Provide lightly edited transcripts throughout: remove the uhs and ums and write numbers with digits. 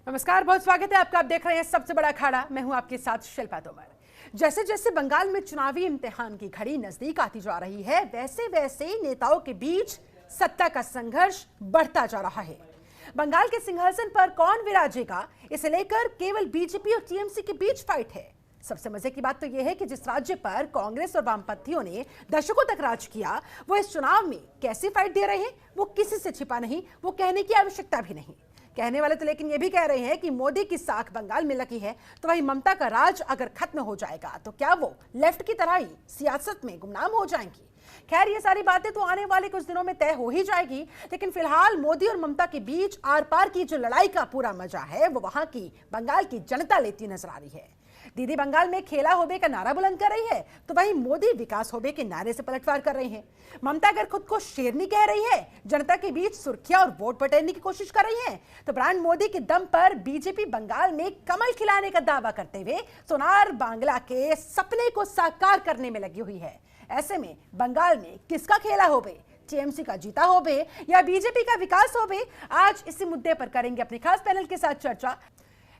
नमस्कार, बहुत स्वागत है आपका। आप देख रहे हैं सबसे बड़ा अखाड़ा। मैं हूं आपके साथ शिल्पा तोमर। जैसे जैसे बंगाल में चुनावी इम्तिहान की घड़ी नजदीक आती जा रही है, वैसे वैसे नेताओं के बीच सत्ता का संघर्ष बढ़ता जा रहा है। बंगाल के सिंहासन पर कौन विराजेगा, इसे लेकर केवल बीजेपी और टीएमसी के बीच फाइट है। सबसे मजे की बात तो यह है कि जिस राज्य पर कांग्रेस और वामपंथियों ने दशकों तक राज किया, वो इस चुनाव में कैसे फाइट दे रहे हैं, वो किसी से छिपा नहीं, वो कहने की आवश्यकता भी नहीं। कहने वाले तो लेकिन ये भी कह रहे हैं कि मोदी की साख बंगाल में लगी है, तो वही ममता का राज अगर खत्म हो जाएगा तो क्या वो लेफ्ट की तरह ही सियासत में गुमनाम हो जाएंगी। खैर, ये सारी बातें तो आने वाले कुछ दिनों में तय हो ही जाएगी, लेकिन फिलहाल मोदी और ममता के बीच आर पार की जो लड़ाई का पूरा मजा है, वो वहां की बंगाल की जनता लेती नजर आ रही है। दीदी बंगाल में खेला होबे का नारा बुलंद कर रही है, तो वहीं मोदी विकास होबे के नारे से पलटवार कर रहे हैं। ममता अगर खुद को शेरनी कह रही है, जनता के बीच सुर्खियां और वोट बटोरने की कोशिश कर रही है, तो ब्रांड मोदी के दम पर बीजेपी बंगाल में कमल खिलाने का दावा करते हुए सोनार बांग्ला के सपने को साकार करने में लगी हुई है। ऐसे में बंगाल में किसका खेला होबे, टीएमसी का जीता होबे या बीजेपी का विकास होबे, आज इसी मुद्दे पर करेंगे अपने खास पैनल के साथ चर्चा।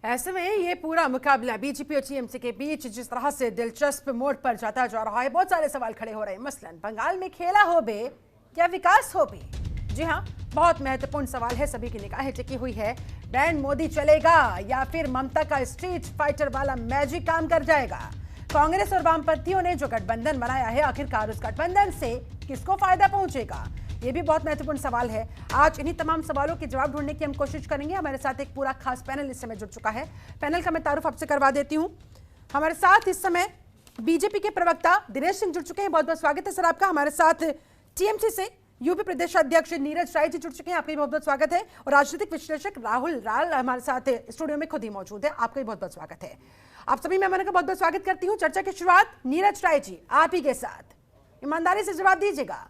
ऐसे में ये पूरा मुकाबला बीजेपी और टीएमसी के बीच जिस तरह से दिलचस्प मोड़ पर जाता जा रहा है, बहुत सारे सवाल खड़े हो रहे हैं। मसलन बंगाल में खेला होबे या विकास होबे? जी हाँ, बहुत महत्वपूर्ण सवाल है, सभी की निगाहें टिकी हुई है। ब्रांड मोदी चलेगा या फिर ममता का स्ट्रीट फाइटर वाला मैजिक काम कर जाएगा? कांग्रेस और वामपंथियों ने जो गठबंधन बनाया है, आखिरकार उस गठबंधन से किसको फायदा पहुंचेगा, ये भी बहुत महत्वपूर्ण सवाल है। आज इन्हीं तमाम सवालों के जवाब ढूंढने की हम कोशिश करेंगे। हमारे साथ एक पूरा खास पैनल इस समय जुड़ चुका है। पैनल का मैं तारुफ आपसे करवा देती हूं। हमारे साथ इस समय बीजेपी के प्रवक्ता दिनेश सिंह जुड़ चुके हैं, बहुत बहुत स्वागत है सर आपका। हमारे साथ टीएमसी से यूपी प्रदेश अध्यक्ष नीरज राय जी जुड़ चुके हैं, आपका भी बहुत बहुत स्वागत है। और राजनीतिक विश्लेषक राहुल राल हमारे साथ स्टूडियो में खुद ही मौजूद है, आपका भी बहुत बहुत स्वागत है। आप सभी मेहमानों का बहुत बहुत स्वागत करती हूँ। चर्चा की शुरुआत नीरज राय जी आप ही के साथ, ईमानदारी से जवाब दीजिएगा।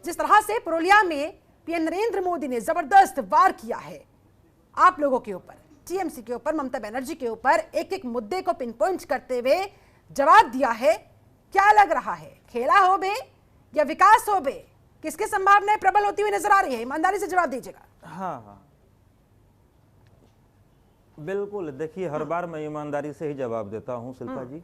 जिस तरह से पुरुलिया में पीएम नरेंद्र मोदी ने जबरदस्त वार किया है आप लोगों के ऊपर, टीएमसी के ऊपर, ममता बनर्जी के ऊपर, एक एक मुद्दे को पिन पॉइंट करते हुए जवाब दिया है, क्या लग रहा है, खेला होबे या विकास होबे, किसकी संभावनाएं प्रबल होती हुई नजर आ रही है? ईमानदारी से जवाब दीजिएगा। हाँ, बिल्कुल। देखिए, हर बार मैं ईमानदारी से ही जवाब देता हूं शिल्पा जी।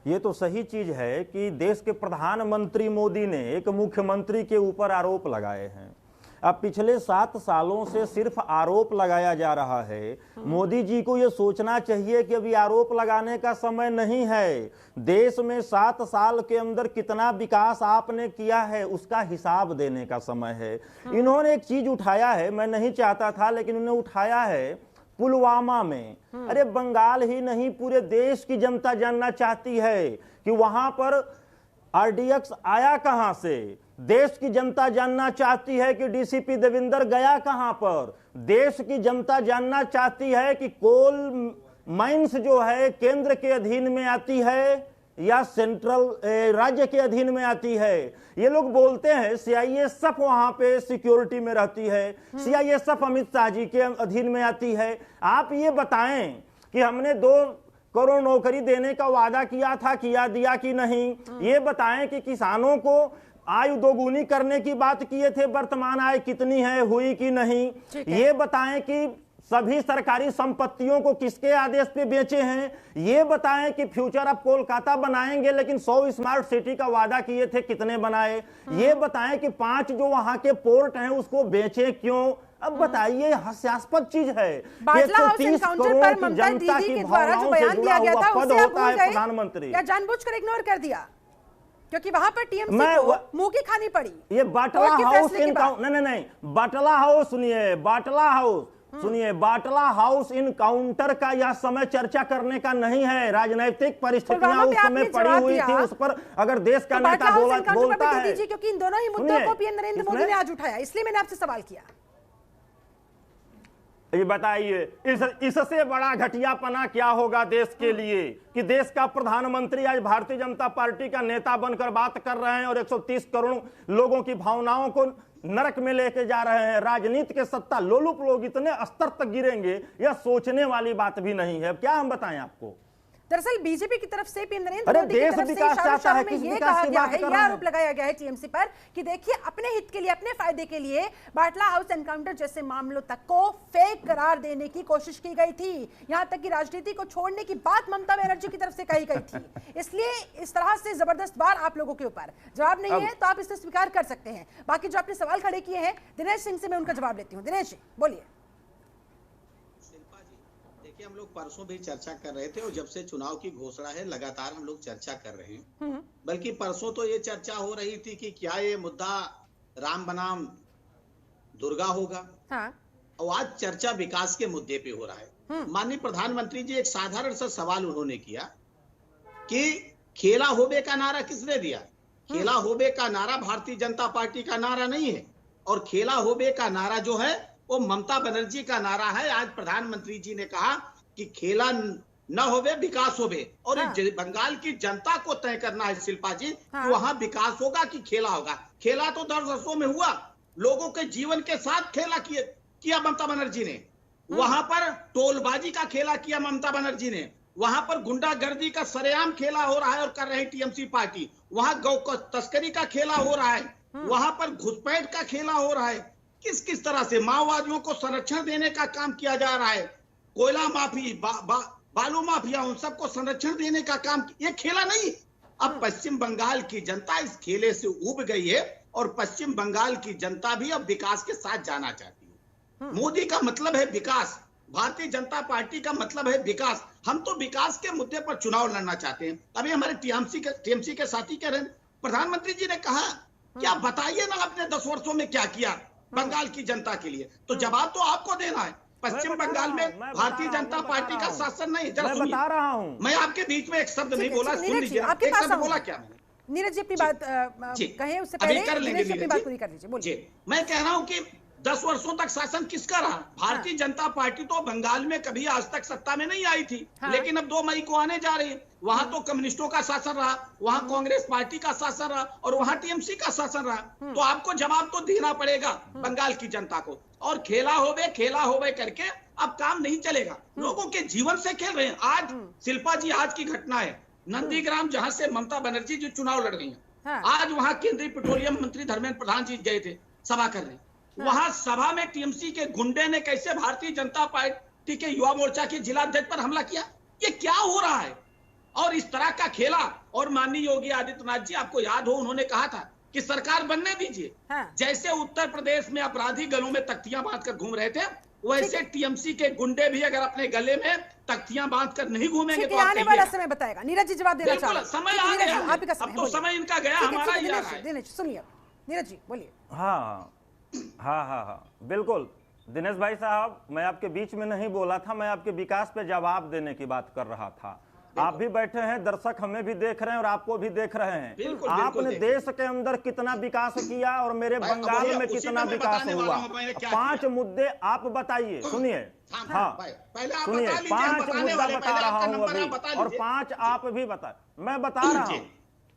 ये तो सही चीज है कि देश के प्रधानमंत्री मोदी ने एक मुख्यमंत्री के ऊपर आरोप लगाए हैं। अब पिछले 7 सालों से सिर्फ आरोप लगाया जा रहा है। मोदी जी को ये सोचना चाहिए कि अभी आरोप लगाने का समय नहीं है। देश में 7 साल के अंदर कितना विकास आपने किया है, उसका हिसाब देने का समय है। इन्होंने एक चीज उठाया है, मैं नहीं चाहता था लेकिन उन्होंने उठाया है, पुलवामा में। अरे बंगाल ही नहीं, पूरे देश की जनता जानना चाहती है कि वहां पर आरडीएक्स आया कहां से। देश की जनता जानना चाहती है कि डीसीपी देविंदर गया कहां पर। देश की जनता जानना चाहती है कि कोल माइंस जो है केंद्र के अधीन में आती है या सेंट्रल राज्य के अधीन में आती है। ये लोग बोलते हैं सीआईएसएफ वहां पे सिक्योरिटी में रहती है, सीआईएसएफ अमित शाह जी के अधीन में आती है। आप ये बताएं कि हमने 2 करोड़ नौकरी देने का वादा किया था, किया दिया कि नहीं? ये बताएं कि किसानों को आयु दोगुनी करने की बात किए थे, वर्तमान आय कितनी है, हुई कि नहीं? ये बताएं कि सभी सरकारी संपत्तियों को किसके आदेश पे बेचे हैं? ये बताएं कि फ्यूचर ऑफ कोलकाता बनाएंगे, लेकिन 100 स्मार्ट सिटी का वादा किए थे, कितने बनाए? ये बताएं कि 5 जो वहां के पोर्ट हैं उसको बेचे क्यों? अब बताइए, हास्यास्पद चीज है। 130 करोड़ की जनता की भावनाओं से जुड़ा हुआ पद होता है प्रधानमंत्री। क्या जानबूझकर इग्नोर कर दिया क्योंकि वहां पर टीएमसी को मुंह की खानी पड़ी? ये बाटला हाउस नहीं, बाटला हाउस सुनिए, बाटला हाउस इनकाउंटर का यह समय चर्चा करने का नहीं है। राजनीतिक परिस्थितियां उस समय पड़ी हुई थी, उस पर अगर देश का नेता बोलता है, क्योंकि इन दोनों ही मुद्दों को पीएम नरेंद्र मोदी ने आज उठाया, इसलिए मैंने आपसे सवाल किया। ये बताइए, इससे बड़ा घटियापना क्या होगा देश के लिए कि देश का प्रधानमंत्री आज भारतीय जनता पार्टी का नेता बनकर बात कर रहे हैं और 130 करोड़ लोगों की भावनाओं को नरक में लेके जा रहे हैं। राजनीति के सत्ता लोलुप लोग इतने स्तर तक गिरेंगे, यह सोचने वाली बात भी नहीं है। क्या हम बताएं आपको? दरअसल बीजेपी की तरफ से नरेंद्र अरे मोदी की देश तरफ से विकास इशारों चाहता है, में किस ये विकास कहा की गया बात है, कर ये रहे हैं? आरोप लगाया गया है टीएमसी पर कि देखिए अपने हित के लिए, अपने फायदे के लिए बाटला हाउस एनकाउंटर जैसे मामलों तक को फेक करार देने की कोशिश की गई थी। यहां तक कि राजनीति को छोड़ने की बात ममता बनर्जी की तरफ से कही गई थी। इसलिए इस तरह से जबरदस्त वार आप लोगों के ऊपर। जवाब नहीं है तो आप इसे स्वीकार कर सकते हैं। बाकी जो आपने सवाल खड़े किए हैं दिनेश सिंह से मैं उनका जवाब लेती हूँ। दिनेश जी बोलिए। देखिए, हम लोग परसों भी चर्चा कर रहे थे और जब से चुनाव की घोषणा है लगातार हम लोग चर्चा कर रहे हैं। बल्कि परसों तो ये चर्चा हो रही थी कि क्या ये मुद्दा राम बनाम दुर्गा होगा। हाँ। और आज चर्चा विकास के मुद्दे पे हो रहा है। माननीय प्रधानमंत्री जी एक साधारण सा सवाल उन्होंने किया कि खेला होबे का नारा किसने दिया। खेला होबे का नारा भारतीय जनता पार्टी का नारा नहीं है, और खेला होबे का नारा जो है वो ममता बनर्जी का नारा है। आज प्रधानमंत्री जी ने कहा कि खेला न होवे विकास होवे, और हाँ। बंगाल की जनता को तय करना है शिल्पा जी हाँ। कि वहां विकास होगा कि खेला होगा। खेला तो 10 वर्षों में हुआ, लोगों के जीवन के साथ खेला किया ममता बनर्जी ने। वहां पर टोलबाजी का खेला किया ममता बनर्जी ने। वहां पर गुंडागर्दी का सरेआम खेला हो रहा है और कर रहे टीएमसी पार्टी। वहां गौ तस्करी का खेला हो रहा है, वहां पर घुसपैठ का खेला हो रहा है। किस किस तरह से माओवादियों को संरक्षण देने का काम किया जा रहा है। कोयला माफी, बालू माफिया, उन सबको संरक्षण देने का काम, ये खेला नहीं। अब पश्चिम बंगाल की जनता इस खेले से उब गई है और पश्चिम बंगाल की जनता भी अब विकास के साथ जाना चाहती है। मोदी का मतलब है विकास, भारतीय जनता पार्टी का मतलब है विकास। हम तो विकास के मुद्दे पर चुनाव लड़ना चाहते हैं। अभी हमारे टीएमसी के साथी कह रहे हैं, प्रधानमंत्री जी ने कहा कि आप बताइए ना आपने 10 वर्षों में क्या किया बंगाल की जनता के लिए। तो जवाब तो आपको देना है। पश्चिम बंगाल में भारतीय जनता पार्टी का शासन नहीं। मैं बता रहा हूँ, मैं आपके बीच में एक शब्द नहीं बोला, सुन लीजिए। एक शब्द बोला क्या मैंने? नीरज जी अपनी बात कहें उससे पहले दिनेश जी अपनी बात पूरी कर लीजिए। बोलिए। मैं कह रहा हूं कि 10 वर्षों तक शासन किसका रहा? भारतीय जनता पार्टी तो बंगाल में कभी आज तक सत्ता में नहीं आई थी, लेकिन अब 2 मई को आने जा रही है। वहां तो कम्युनिस्टों का शासन रहा, वहां कांग्रेस पार्टी का शासन रहा और वहां टीएमसी का शासन रहा। तो आपको जवाब तो देना पड़ेगा बंगाल की जनता को। और खेला होवे करके अब काम नहीं चलेगा। लोगों के जीवन से खेल रहे हैं। आज शिल्पा जी, आज की घटना है नंदीग्राम, जहां से ममता बनर्जी जो चुनाव लड़ रही है। आज वहां केंद्रीय पेट्रोलियम मंत्री धर्मेंद्र प्रधान जी गए थे सभा करने। वहां सभा में टीएमसी के गुंडे ने कैसे भारतीय जनता पार्टी के युवा मोर्चा के जिला अध्यक्ष पर हमला किया। ये क्या हो रहा है? और इस तरह का खेला। और माननीय योगी आदित्यनाथ जी, आपको याद हो, उन्होंने कहा था कि सरकार बनने दीजिए। जैसे उत्तर प्रदेश में अपराधी गलों में तख्तियां बांधकर घूम रहे थे, वैसे टीएमसी के गुंडे भी अगर अपने गले में तख्तियां बांधकर नहीं घूमेंगे तो आने वाला समय बताएगा। नीरज जी जवाब देना चाहते हैं। समय आ गया, अब तो समय इनका गया, हमारा ही आ रहा है। सुनिए नीरज जी बोलिए। हाँ, बिल्कुल दिनेश भाई साहब, मैं आपके बीच में नहीं बोला था, मैं आपके विकास पे जवाब देने की बात कर रहा था। आप भी बैठे हैं, दर्शक हमें भी देख रहे हैं और आपको भी देख रहे हैं। आपने देश के अंदर कितना विकास किया और मेरे बंगाल में कितना विकास हुआ। 5 मुद्दे आप बताइए। सुनिए, हाँ सुनिए, 5 मुद्दा बता रहा हूं अभी और 5 आप भी बता। मैं बता रहा हूं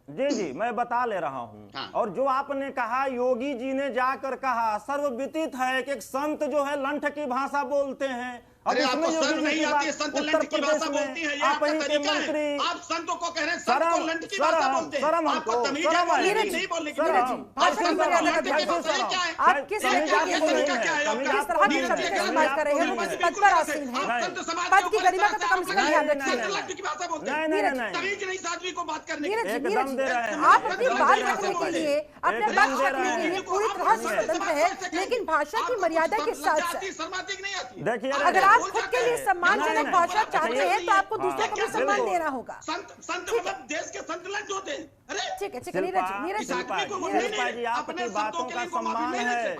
जी, मैं बता ले रहा हूं। और जो आपने कहा, योगी जी ने जाकर कहा, सर्वविदित है कि एक संत जो है लंठ की भाषा बोलते हैं। अरे आपको शर्म नहीं आती है? संत लंठ की भाषा बोलती है, ये आपका तरीका है। आप संतों को कह रहे हैं संत को लंठ की भाषा बोलते हैं। आपको तमीज है नहीं बोलने की? आप किस तरह की शब्द का इस्तेमाल कर रहे हैं? वो किस पद पर आसीन है? पद की गरिमा का तो कम से कम ध्यान रखिए। लंठ की भाषा बोलते हैं, तमीज नहीं साध्वी को बात करने की। आप अपनी बात रखने के लिए, अपने बात रखने के लिए पूरी तरह से स्वतंत्र है, लेकिन भाषा की मर्यादा के साथ देखिए, अगर आप खुद के लिए सम्मानजनक भाषा चाहते हैं तो आपको दूसरों को भी सम्मान देना होगा। संत मतलब देश के संत लंच होते हैं। अरे ठीक है नीरज जी, आपकी बातों का सम्मान है।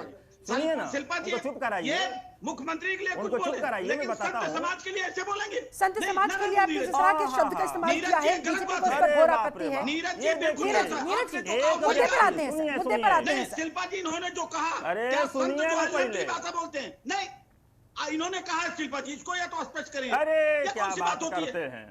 सुनिए ना, शिल्पा जी, चुप कराइए। मुख्यमंत्री के लिए उनको चुप कराइए, मैं बताता हूं। समाज के लिए ऐसे बोलेंगे? संत समाज के लिए आपने जिस तरह के शब्द का इस्तेमाल किया है, बीजेपी को उसका घोर आपत्ति है। नीरज जी मुद्दे पर आते हैं। शिल्पा जी, इन्होंने जो कहा, अरे सुनिए ना पहले, भाषा बोलते हैं नहीं, इन्होंने कहा शिल्पा जी, इसको या तो स्पष्ट करिए। अरे क्या बात करते हैं?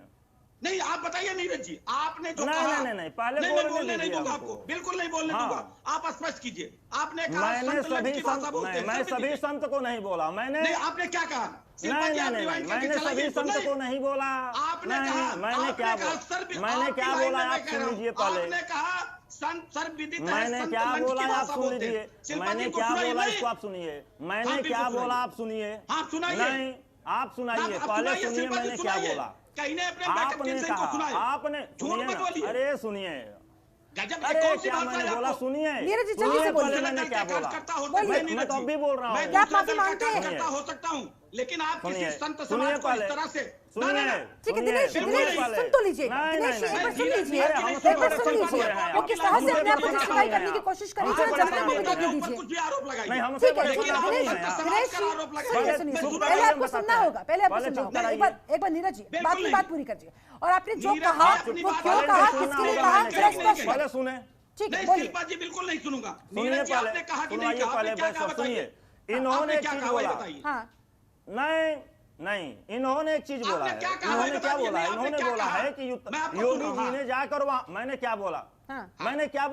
नहीं, आप बताइए नीरज जी, आपने जो नहीं, कहा, नहीं, पहले बोलने बोलने नहीं दूंगा दीजिए आपको, हमको। बिल्कुल नहीं बोलने हाँ। दूंगा। आप स्पष्ट कीजिए। आपने कहा मैंने संत लट सभी की भाषा संत बोलते हैं, मैं सब सभी दीजिए। संत को नहीं बोला मैंने। नहीं, आपने क्या कहा? नहीं शिल्पा जी, आप नहीं रिवाइंड करके मैंने चलाइए सभी तो संत नहीं। को नहीं बोला। आपने नहीं, कहा, मैंने क्या आपने कहा बोला? सर, मैंने आपकी क्या लाइन बोला में मैं आप कह सुन रहा हूं। लीजिए पहले। आपने कहा संत सर विदित है, मैंने संत क्या लंच बोला की आप भाषा सुन बोलते लीजिए। हैं। शिल्पा मैंने जी को क्या सुनाइए, बोला नहीं? इसको आप सुनिए। हाँ, मैंने बिल्कुल क्या सुनाइए। बोला आप सुनिए। हाँ, सुनाइए। नहीं, आप सुनाइए, आप पहले सुनाइए, सुनिए शिल्पा जी मैंने क्या सुनाइए। बोला। कहीं ने अपने बैकअप आपने टीम से इनको कहा, सुनाए। आपने झूठ सुनिए मत ना। बोलिए। अरे सुनिए, गजब, अरे कौन सी क्या भाषा मैंने है बोला आपको? सुनिए। नीरज जी, जल्दी सुनिए से बोलिए। पहले दूसरे मैंने दल क्या का बोला। कार्यकर्ता हो बोलिए। सकता है, मैं नीरज तो जी। अभी बोल रहा मैं हूँ। क्या आप दूसरे माफी दल का मांगते हैं? कार्यकर्ता हो सकता हूँ, लेकिन आप किसी सुनिए, संत सुनिए समाज को इस पहले। तरह से सुनिए, ना, ना, ठीक है सुनिए, दिनेश, सुनिए दिनेश पहले। सुन तो लीजिए। नहीं, दिनेश नहीं, एक बार नहीं। सुन लीजिए, अरे हम एक बार सुन सब लीजिए। रहे हैं वो आप। किस तरह से अपने आप को हमसे जस्टिफाई परेशान करने की हैं कोशिश कर रही हमसे है, परेशान जनता को हैं भी आप। देखने ऊपर दीजिए। कुछ भी आरोप लगाइए। नहीं, हमसे ठीक है, परेशान ठीक है, नहीं दिनेश हैं आप। दिनेश समाज का आरोप लगाइए। सुनिए सुनिए, मैं सुना पहले रहा आपको हूँ, सुनना होगा, पहले आपको पहले सुनना चुप होगा। कराइए। एक बार नीरज जी बिल्कुल बात की नहीं। बात पूरी करिए। और आपने जो नीरज, कहा अपनी वो बात क्यों पहले कहा, सुनना किसके लिए होगा, कहा, मैं जरा नहीं स्पष्ट कहेंगे। पहले सुने, ठीक है नहीं, बोलिए। शिल्पा जी बिल्कुल नहीं सुनूंगा। सुनिए नीरज जी, पहले, आपने कहा कि नहीं सुनाइए कहा, पहले, आपने क्या बस कहा सुनिए। बताइए। इन्होंने आपने एक क्या चीज कहा वही बोला। बताइए। हाँ नहीं नहीं, इन्होंने एक चीज बोला आपने है। क्या कहा इन्होंने भाई क्या बताइए, बोला है? नहीं, आपने इन्होंने क्या बोला कहा? है कि मैं आपको योगी सुन रहा हूं, जी ने जाकर वहां, मैंने क्या बोला? हाँ मैंने क्या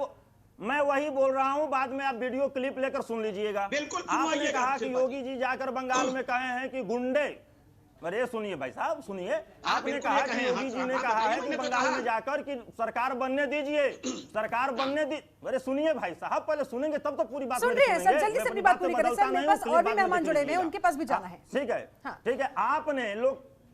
मैं वही बोल रहा हूं, बाद में आप वीडियो क्लिप लेकर सुन लीजिएगा। बिल्कुल आपने सुनवाइएगा, कहा कि शिल्पा जी। योगी जी जाकर बंगाल में कहे हैं कि गुंडे, अरे सुनिए भाई साहब सुनिए। आपने बिल्कुल कहा ये कि कहें, योगी हाँ, जी ने हाँ, कहा है बताइए, कि मैंने तो बंगाल कहा। में जाकर कि सरकार बनने दीजिए, सरकार बनने दी। अरे सुनिए भाई साहब, पहले सुनेंगे तब तो पूरी बात सुन मेरी रहे हैं सर, सुनेंगे। जल्दी मैं से अपनी अपनी बात बात पूरी पे करें बदलता सर। मेरे नहीं हूं, पास क्लिप और भी बाद में मेहमान देख जुड़े हुए हैं, लीजिएगा। उनके पास भी जाना है। ठीक है हाँ। ठीक है।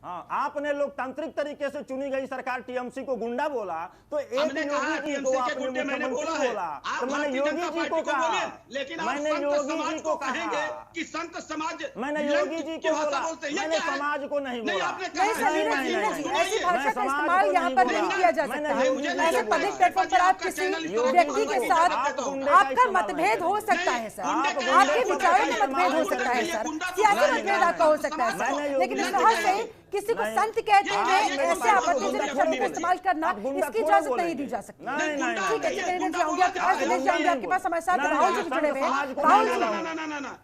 आपने लोकतांत्रिक तरीके से चुनी गई सरकार टीएमसी को गुंडा बोला, तो एक हमने कहा योगी जी टीएमसी को के आपने गुंडे मैंने मुख्यमंत्री बोला है। बोला, आप तो मैंने भारतीय योगी जनता जी पार्टी को को कहा। बोलिए, लेकिन आप मैंने संत योगी समाज जी को को कहेंगे कहा। कि संत समाज मैंने लंच योगी जी की को भाषा बोला, बोलते हैं। ये मैंने क्या है? समाज को नहीं नहीं, बोला। आपने नहीं कहा सर, है। नीरज नहीं, नीरज जी, नहीं, ऐसी भाषा का समाज इस्तेमाल को यहाँ नहीं पर बोला। नहीं किया जा मैंने सकता है। योगी जी को ऐसे बोला। पब्लिक प्लेटफॉर्म पर आप किसी व्यक्ति के साथ आपका मतभेद हो सकता है सर, आपके विचारों में मतभेद हो सकता है सर, सियासी मतभेद आपका हो सकता है सर, लेकिन इस तरह से किसी को संत कहते हुए ऐसे आपत्तिजनक शब्दों का इस्तेमाल करना, इसकी इजाजत नहीं दी जा सकती। ठीक है, ठीक है नीरज जी, आऊंगी आपके पास। दिनेश जी, आऊंगी आपके पास। हमारे साथ राहुल जी भी जुड़े हुए हैं। राहुल जी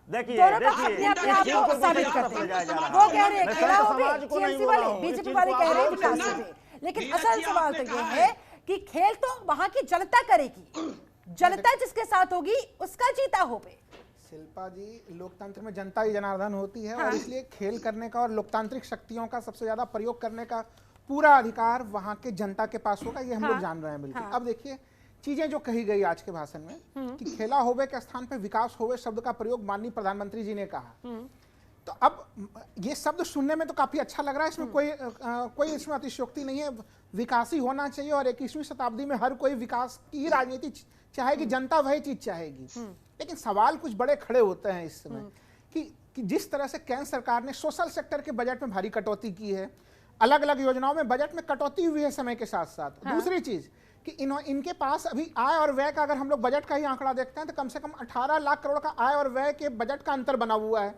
देखिए दोनों लोग अपने अपने आप को साबित करते हैं। वो कह रहे हैं खेला हो गए टीएमसी वाले, बीजेपी वाले कह रहे हैं विकास हो गए, लेकिन असल सवाल तो ये है कि खेल तो वहां की जनता करेगी, जनता जिसके साथ होगी उसका जीता होवे। शिल्पा जी, लोकतंत्र में जनता ही जनार्दन होती है। हाँ। और इसलिए खेल करने का और लोकतांत्रिक शक्तियों का सबसे ज्यादा प्रयोग करने का पूरा अधिकार वहां के जनता के पास होगा, ये हम लोग जान रहे हैं बिल्कुल। अब देखिए चीजें जो कही गई आज के भाषण में कि खेला होवे के स्थान पर विकास होवे शब्द का प्रयोग माननीय प्रधानमंत्री जी ने कहा, तो अब ये शब्द सुनने में तो काफी अच्छा लग रहा है, इसमें कोई इसमें अतिशयोक्ति नहीं है। विकास ही होना चाहिए और 21वीं शताब्दी में हर कोई विकास की ही राजनीति चाहेगी, जनता वही चीज चाहेगी। लेकिन सवाल कुछ बड़े खड़े होते हैं इस समय कि जिस तरह से केंद्र सरकार ने सोशल सेक्टर के बजट में भारी कटौती की है, अलग अलग योजनाओं में बजट में कटौती हुई है समय के साथ साथ। दूसरी चीज कि इनके पास अभी आय और व्यय का अगर हम लोग बजट का ही आंकड़ा देखते हैं तो कम से कम 18 लाख करोड़ का आय और व्यय के बजट का अंतर बना हुआ है।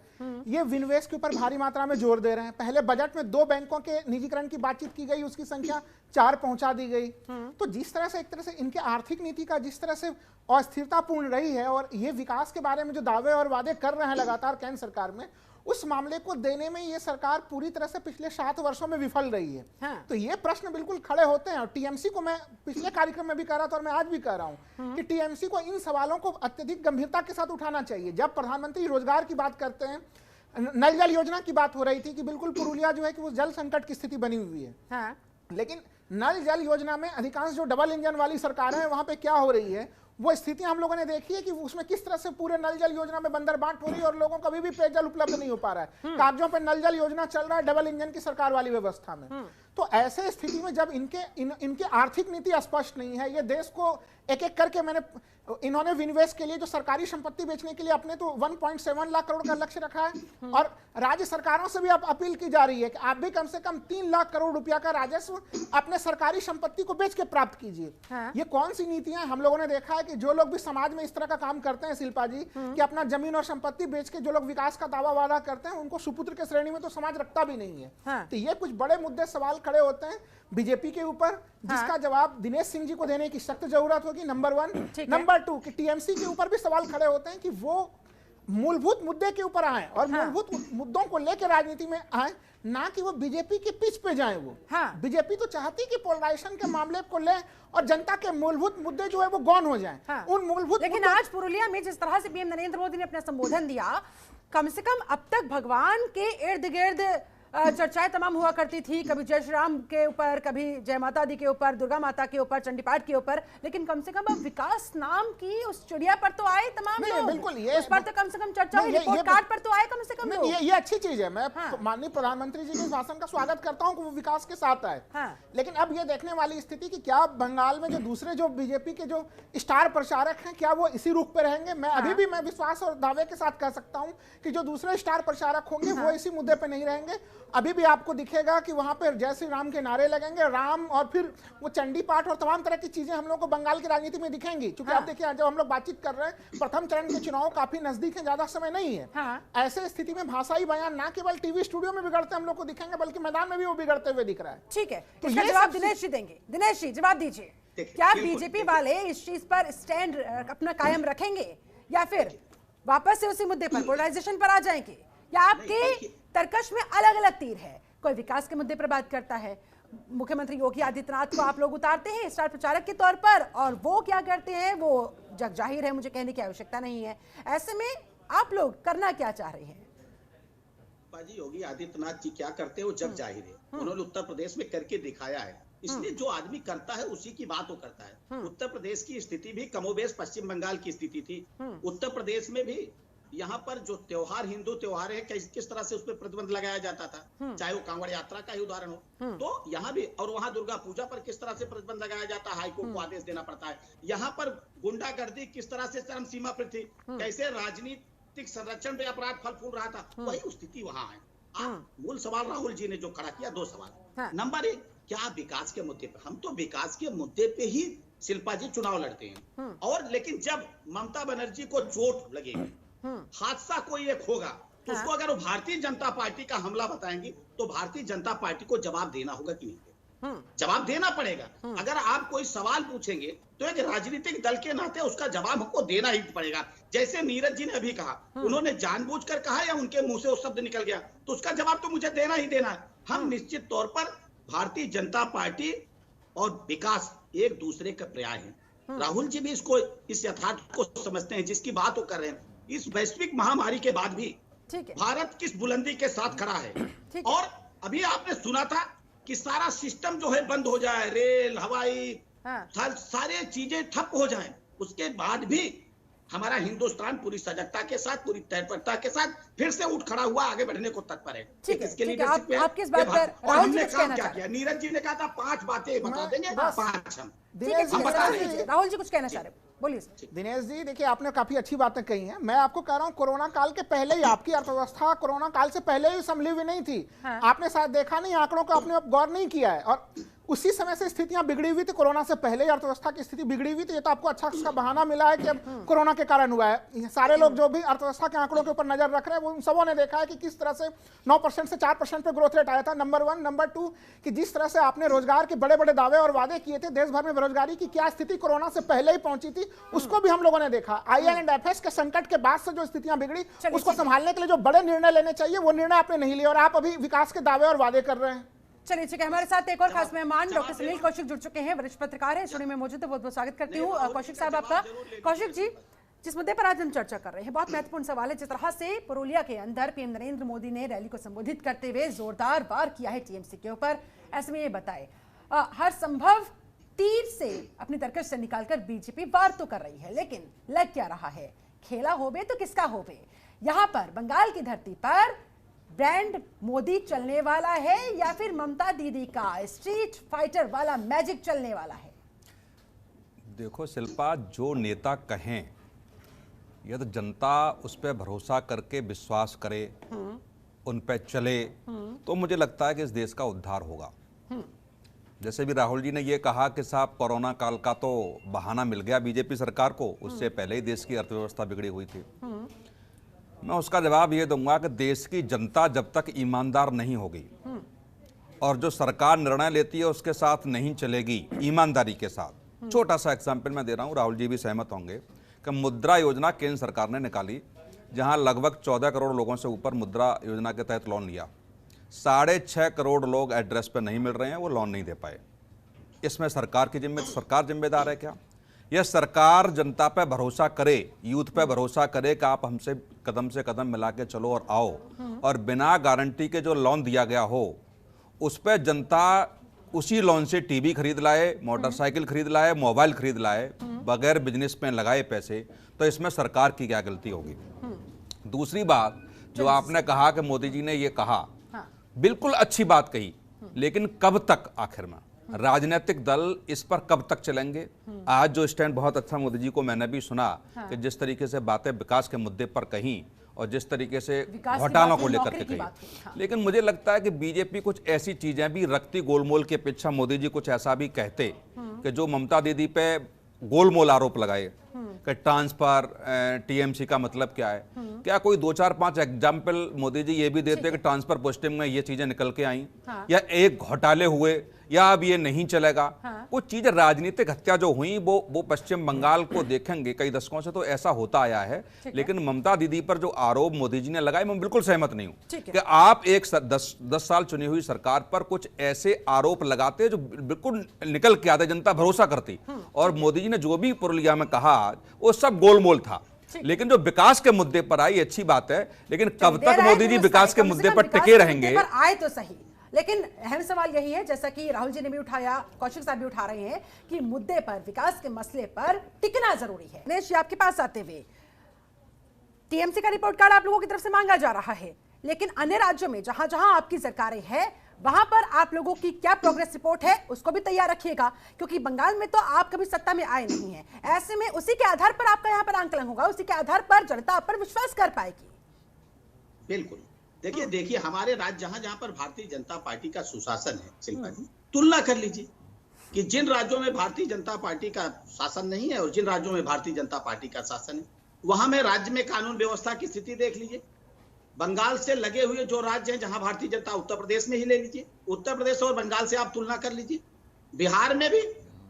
ये विनिवेश के ऊपर भारी मात्रा में जोर दे रहे हैं। पहले बजट में 2 बैंकों के निजीकरण की बातचीत की गई, उसकी संख्या 4 पहुंचा दी गई। तो जिस तरह से एक तरह से इनके आर्थिक नीति का जिस तरह से अस्थिरतापूर्ण रही है और ये विकास के बारे में जो दावे और वादे कर रहे हैं लगातार केंद्र सरकार में, उस मामले को देने में ये सरकार पूरी तरह से पिछले 7 वर्षों में विफल रही है। हाँ। तो ये प्रश्न बिल्कुल खड़े होते हैं और टीएमसी को मैं पिछले कार्यक्रम में भी कह रहा था और मैं आज भी कह रहा हूं कि टीएमसी को इन सवालों को अत्यधिक गंभीरता के साथ उठाना चाहिए। जब प्रधानमंत्री रोजगार की बात करते हैं, नल जल योजना की बात हो रही थी कि बिल्कुल पुरुलिया जो है कि वो जल संकट की स्थिति बनी हुई है। हाँ। लेकिन नल जल योजना में अधिकांश जो डबल इंजन वाली सरकारें हैं वहां पे क्या हो रही है, वो स्थिति हम लोगों ने देखी है कि उसमें किस तरह से पूरे नल जल योजना में बंदरबांट हो रही है और लोगों को अभी भी पेयजल उपलब्ध नहीं हो पा रहा है। कागजों पर नल जल योजना चल रहा है डबल इंजन की सरकार वाली व्यवस्था में। तो ऐसे स्थिति में जब इनके आर्थिक नीति स्पष्ट नहीं है, ये देश को एक एक करके इन्होंने विनिवेश के लिए जो सरकारी संपत्ति बेचने के लिए अपने तो 1.7 लाख करोड़ का लक्ष्य रखा है और राज्य सरकारों से भी अब अपील की जा रही है कि आप भी कम से कम 3 लाख करोड़ रुपया का राजस्व अपने सरकारी संपत्ति को बेच के प्राप्त कीजिए। हाँ। ये कौन सी नीतियां हम लोगों ने देखा है कि जो लोग भी समाज में इस तरह का काम करते हैं शिल्पा जी, कि अपना जमीन और संपत्ति बेच के जो लोग विकास का दावा वादा करते हैं उनको सुपुत्र के श्रेणी में तो समाज रखता भी नहीं है। हाँ। तो ये कुछ बड़े मुद्दे सवाल खड़े होते हैं बीजेपी के ऊपर, जिसका जवाब दिनेश सिंह जी को देने की सख्त जरूरत होगी, नंबर 1। नंबर 2 कि टीएमसी के ऊपर भी सवाल खड़े होते हैं कि वो मूलभूत मुद्दे के ऊपर आए और मूलभूत मुद्दों को लेकर राजनीति में आए, ना कि वो बीजेपी के पिच पे जाए। वो बीजेपी तो चाहती कि पोलराइजेशन के मामले को ले और जनता के मूलभूत मुद्दे जो है वो गौन हो जाएं। उन मूलभूत लेकिन आज पुरुलिया में जिस तरह से पीएम नरेंद्र मोदी ने अपना संबोधन दिया, कम से कम अब तक भगवान के इर्द गिर्द चर्चाएं तमाम हुआ करती थी, कभी जय श्री राम के ऊपर, कभी जय माता दी के ऊपर, दुर्गा माता के ऊपर, चंडीपाठ के ऊपर, लेकिन कम से कम अब विकास नाम की उस चिड़िया पर तो आए तमाम लोग। बिल्कुल, ये उस पर तो कम से कम चर्चा हुई, रिपोर्ट कार्ड पर तो आए कम से कम लोग। ये अच्छी चीज है। मैं माननीय प्रधानमंत्री जी के भाषण का स्वागत करता हूं कि वो विकास के साथ आए। लेकिन अब ये देखने वाली स्थिति कि क्या बंगाल में जो दूसरे जो बीजेपी के जो स्टार प्रचारक हैं, क्या वो इसी रुख पे रहेंगे? मैं अभी भी मैं विश्वास और दावे के साथ कह सकता हूं कि जो दूसरे स्टार प्रचारक होंगे वो इसी मुद्दे पे नहीं रहेंगे। अभी भी आपको दिखेगा कि वहां पर जय श्री राम के नारे लगेंगे, राम, और फिर वो चंडी पाठ और तमाम तरह की चीजें हम लोग को बंगाल की राजनीति में दिखेंगी। क्योंकि आप देखिए, जब हम लोग बातचीत कर रहे हैं, प्रथम चरण के चुनाव काफी नजदीक है, ज्यादा समय नहीं है। ऐसे स्थिति में भाषाई बयान ना केवल टीवी स्टूडियो में बिगड़ते हम लोग को दिखेंगे, बल्कि मैदान में भी वो बिगड़ते हुए दिख रहा है। ठीक है, तो इसका जवाब दिनेश जी देंगे। दिनेश जी जवाब दीजिए, क्या बीजेपी वाले इस चीज पर स्टैंड अपना कायम रखेंगे या फिर वापस से उसी मुद्दे पर पोलराइजेशन पर आ जाएंगे, या आपके तर्कश में अलग अलग तीर है? कोई विकास के मुद्दे पर बात करता है, मुख्यमंत्री योगी आदित्यनाथ को आप लोग उतारते हैं स्टार प्रचारक के तौर पर, और वो क्या करते हैं वो जग जाहिर है, मुझे कहने की आवश्यकता नहीं है। ऐसे में आप लोग करना क्या चाह रहे हैं? बाजी, योगी आदित्यनाथ जी क्या करते हैं वो जग जाहिर है। उन्होंने उत्तर प्रदेश में करके दिखाया है, इसलिए जो आदमी करता है उसी की बात वो करता है। उत्तर प्रदेश की स्थिति भी कमोबेश पश्चिम बंगाल की स्थिति थी। उत्तर प्रदेश में भी यहाँ पर जो त्योहार, हिंदू त्योहार है, किस तरह से उस पर प्रतिबंध लगाया जाता था, चाहे वो कांवड़ यात्रा का ही उदाहरण हो, तो यहाँ भी, और वहाँ दुर्गा पूजा पर किस तरह से प्रतिबंध लगाया जाता है, हाईकोर्ट को आदेश देना पड़ता है। यहाँ पर गुंडागर्दी किस तरह से चरम सीमा पर थी, कैसे राजनीतिक संरक्षण पे अपराध फल फूल रहा था, वही स्थिति वहाँ है। मूल सवाल राहुल जी ने जो खड़ा किया, दो सवाल। नंबर एक, क्या विकास के मुद्दे पर? हम तो विकास के मुद्दे पे ही शिल्पा जी चुनाव लड़ते हैं, और लेकिन जब ममता बनर्जी को चोट लगेगी, हादसा कोई एक होगा, तो उसको अगर वो भारतीय जनता पार्टी का हमला बताएंगी, तो भारतीय जनता पार्टी को जवाब देना होगा कि नहीं? जवाब देना पड़ेगा। अगर आप कोई सवाल पूछेंगे तो एक राजनीतिक दल के नाते उसका जवाब हमको देना ही पड़ेगा। जैसे नीरज जी ने अभी कहा, उन्होंने जानबूझकर कहा या उनके मुंह से वो शब्द निकल गया, तो उसका जवाब तो मुझे देना ही देना है। हम निश्चित तौर पर भारतीय जनता पार्टी और विकास एक दूसरे का पर्याय है। राहुल जी भी इसको, इस यथार्थ को समझते हैं जिसकी बात वो कर रहे हैं। इस वैश्विक महामारी के बाद भी भारत किस बुलंदी के साथ खड़ा है। और अभी आपने सुना था कि सारा सिस्टम जो है बंद हो जाए, रेल, हवाई, सारे चीजें ठप हो जाएं, उसके बाद भी हमारा हिंदुस्तान पूरी सजगता के साथ, पूरी तत्परता के साथ फिर से उठ खड़ा हुआ, आगे बढ़ने को तत्पर है। इसके लीडरशिप पे आप किस बात पर हमने काम क्या किया? नीरज जी ने कहा था 5 बातें बता देंगे, 5 हम राहुल जी कुछ कहना चाह रहे हैं, बोलिए। दिनेश जी, देखिए आपने काफी अच्छी बातें कही हैं। मैं आपको कह रहा हूं, कोरोना काल के पहले ही आपकी अर्थव्यवस्था कोरोना काल से पहले ही संभली हुई नहीं थी। आपने शायद देखा नहीं, आंकड़ों को आपने गौर नहीं किया है, और उसी समय से स्थितियां बिगड़ी हुई थी। कोरोना से पहले ही अर्थव्यवस्था की स्थिति बिगड़ी हुई थी। ये तो आपको अच्छा खासा बहाना मिला है कि अब कोरोना के कारण हुआ है। सारे लोग जो भी अर्थव्यवस्था के आंकड़ों के ऊपर नजर रख रहे हैं, वो उन सबों ने देखा है कि किस तरह से 9% से 4% पे ग्रोथ रेट आया था, नंबर 1। नंबर 2 कि जिस तरह से आपने रोजगार के बड़े बड़े दावे और वादे किए थे, देश भर में बेरोजगारी की क्या स्थिति कोरोना से पहले ही पहुंची थी, उसको भी हम लोगों ने देखा। IL&FS के संकट के बाद से जो स्थितियां बिगड़ी, उसको संभालने के लिए जो बड़े निर्णय लेने चाहिए, वो निर्णय आपने नहीं लिए, और आप अभी विकास के दावे और वादे कर रहे हैं। चलिए ठीक है, हमारे साथ एक और खास मेहमान डॉक्टर सुनील कौशिक जुड़ चुके हैं, वरिष्ठ पत्रकार हैं, स्टूडियो में मौजूद है। बहुत बहुत स्वागत करती हूँ कौशिक साहब आपका। कौशिक जी, जिस मुद्दे पर आज हम चर्चा कर रहे हैं बहुत महत्वपूर्ण सवाल है। जिस तरह से पुरुलिया के अंदर पीएम नरेंद्र मोदी ने रैली को संबोधित करते हुए जोरदार वार किया है टीएमसी के ऊपर, ऐसे में ये बताए हर संभव तीर से अपनी तरकश से निकालकर बीजेपी वार तो कर रही है, लेकिन लग क्या रहा है? खेला होबे तो किसका होबे? यहाँ पर बंगाल की धरती पर ब्रांड मोदी चलने वाला है या फिर ममता दीदी का स्ट्रीट फाइटर वाला मैजिक चलने वाला है? देखो शिल्पा, जो नेता कहें या तो जनता उस पर भरोसा करके विश्वास करे, उन पे चले, तो मुझे लगता है कि इस देश का उद्धार होगा। जैसे भी राहुल जी ने ये कहा कि साहब कोरोना काल का तो बहाना मिल गया बीजेपी सरकार को, उससे पहले ही देश की अर्थव्यवस्था बिगड़ी हुई थी। मैं उसका जवाब ये दूंगा कि देश की जनता जब तक ईमानदार नहीं होगी और जो सरकार निर्णय लेती है उसके साथ नहीं चलेगी ईमानदारी के साथ। छोटा सा एग्जाम्पल मैं दे रहा हूँ, राहुल जी भी सहमत होंगे कि मुद्रा योजना केंद्र सरकार ने निकाली, जहां लगभग 14 करोड़ लोगों से ऊपर मुद्रा योजना के तहत लोन लिया, 6.5 करोड़ लोग एड्रेस पे नहीं मिल रहे हैं, वो लोन नहीं दे पाए। इसमें सरकार जिम्मेदार है क्या? यह सरकार जनता पे भरोसा करे, यूथ पे भरोसा करे कि आप हमसे कदम से कदम मिला के चलो और आओ, और बिना गारंटी के जो लोन दिया गया हो उस पर जनता उसी लोन से टीवी खरीद लाए, मोटरसाइकिल खरीद लाए, मोबाइल खरीद लाए, बगैर बिजनेस में लगाए पैसे, तो इसमें सरकार की क्या गलती होगी? दूसरी बात जो आपने कहा कि मोदी जी ने ये कहा, बिल्कुल अच्छी बात कही, लेकिन कब तक? आखिर में राजनीतिक दल इस पर कब तक चलेंगे? आज जो स्टैंड बहुत अच्छा मोदी जी को मैंने भी सुना कि जिस तरीके से बातें विकास के मुद्दे पर कही और जिस तरीके से घोटालों को लेकर के कही, लेकिन मुझे लगता है कि बीजेपी कुछ ऐसी चीजें भी रखती गोलमोल के पीछे। मोदी जी कुछ ऐसा भी कहते कि जो ममता दीदी पे गोलमोल आरोप लगाए कि ट्रांसफर टीएमसी का मतलब क्या है, क्या कोई 2-4-5 एग्जाम्पल मोदी जी ये भी देते कि ट्रांसफर पोस्टिंग में ये चीजें निकल के आई, या एक घोटाले हुए, या अब ये नहीं चलेगा? कुछ चीजें राजनीतिक हत्या जो हुई वो पश्चिम बंगाल को देखेंगे कई दशकों से तो ऐसा होता आया है। लेकिन ममता दीदी पर जो आरोप मोदी जी ने लगाए, मैं बिल्कुल सहमत नहीं हूं कि आप एक 10 साल चुनी हुई सरकार पर कुछ ऐसे आरोप लगाते जो बिल्कुल निकल के आते, जनता भरोसा करती। और मोदी जी ने जो भी पुरुलिया में कहा वो सब गोलमोल था। लेकिन जो विकास के मुद्दे पर आई, अच्छी बात है, लेकिन कब तक मोदी जी विकास के मुद्दे पर टिके रहेंगे? आए तो सही, लेकिन अहम सवाल यही है, जैसा कि राहुल जी ने भी उठाया, कौशिक साहब भी उठा रहे हैं, कि मुद्दे पर, विकास के मसले पर टिकना जरूरी है। दिनेश जी, आपके पास आते हुए, टीएमसी का रिपोर्ट कार्ड आप लोगों की तरफ से मांगा जा रहा है, लेकिन अन्य राज्यों में जहां जहां आपकी सरकारें हैं वहां पर आप लोगों की क्या प्रोग्रेस रिपोर्ट है, उसको भी तैयार रखिएगा, क्योंकि बंगाल में तो आप कभी सत्ता में आए नहीं हैं। ऐसे में उसी के आधार पर आपका यहां पर आंकलन होगा, उसी के आधार पर जनता आप पर विश्वास कर पाएगी। बिल्कुल, देखिए हमारे राज्य जहां जहां पर भारतीय जनता पार्टी का सुशासन है, शिल्पा जी, तुलना कर लीजिए कि जिन राज्यों में भारतीय जनता पार्टी का शासन नहीं है और जिन राज्यों में भारतीय जनता पार्टी का शासन है, वहां में राज्य में कानून व्यवस्था की स्थिति देख लीजिए। बंगाल से लगे हुए जो राज्य हैं जहां भारतीय जनता, उत्तर प्रदेश में ही ले लीजिए, उत्तर प्रदेश और बंगाल से आप तुलना कर लीजिए। बिहार में भी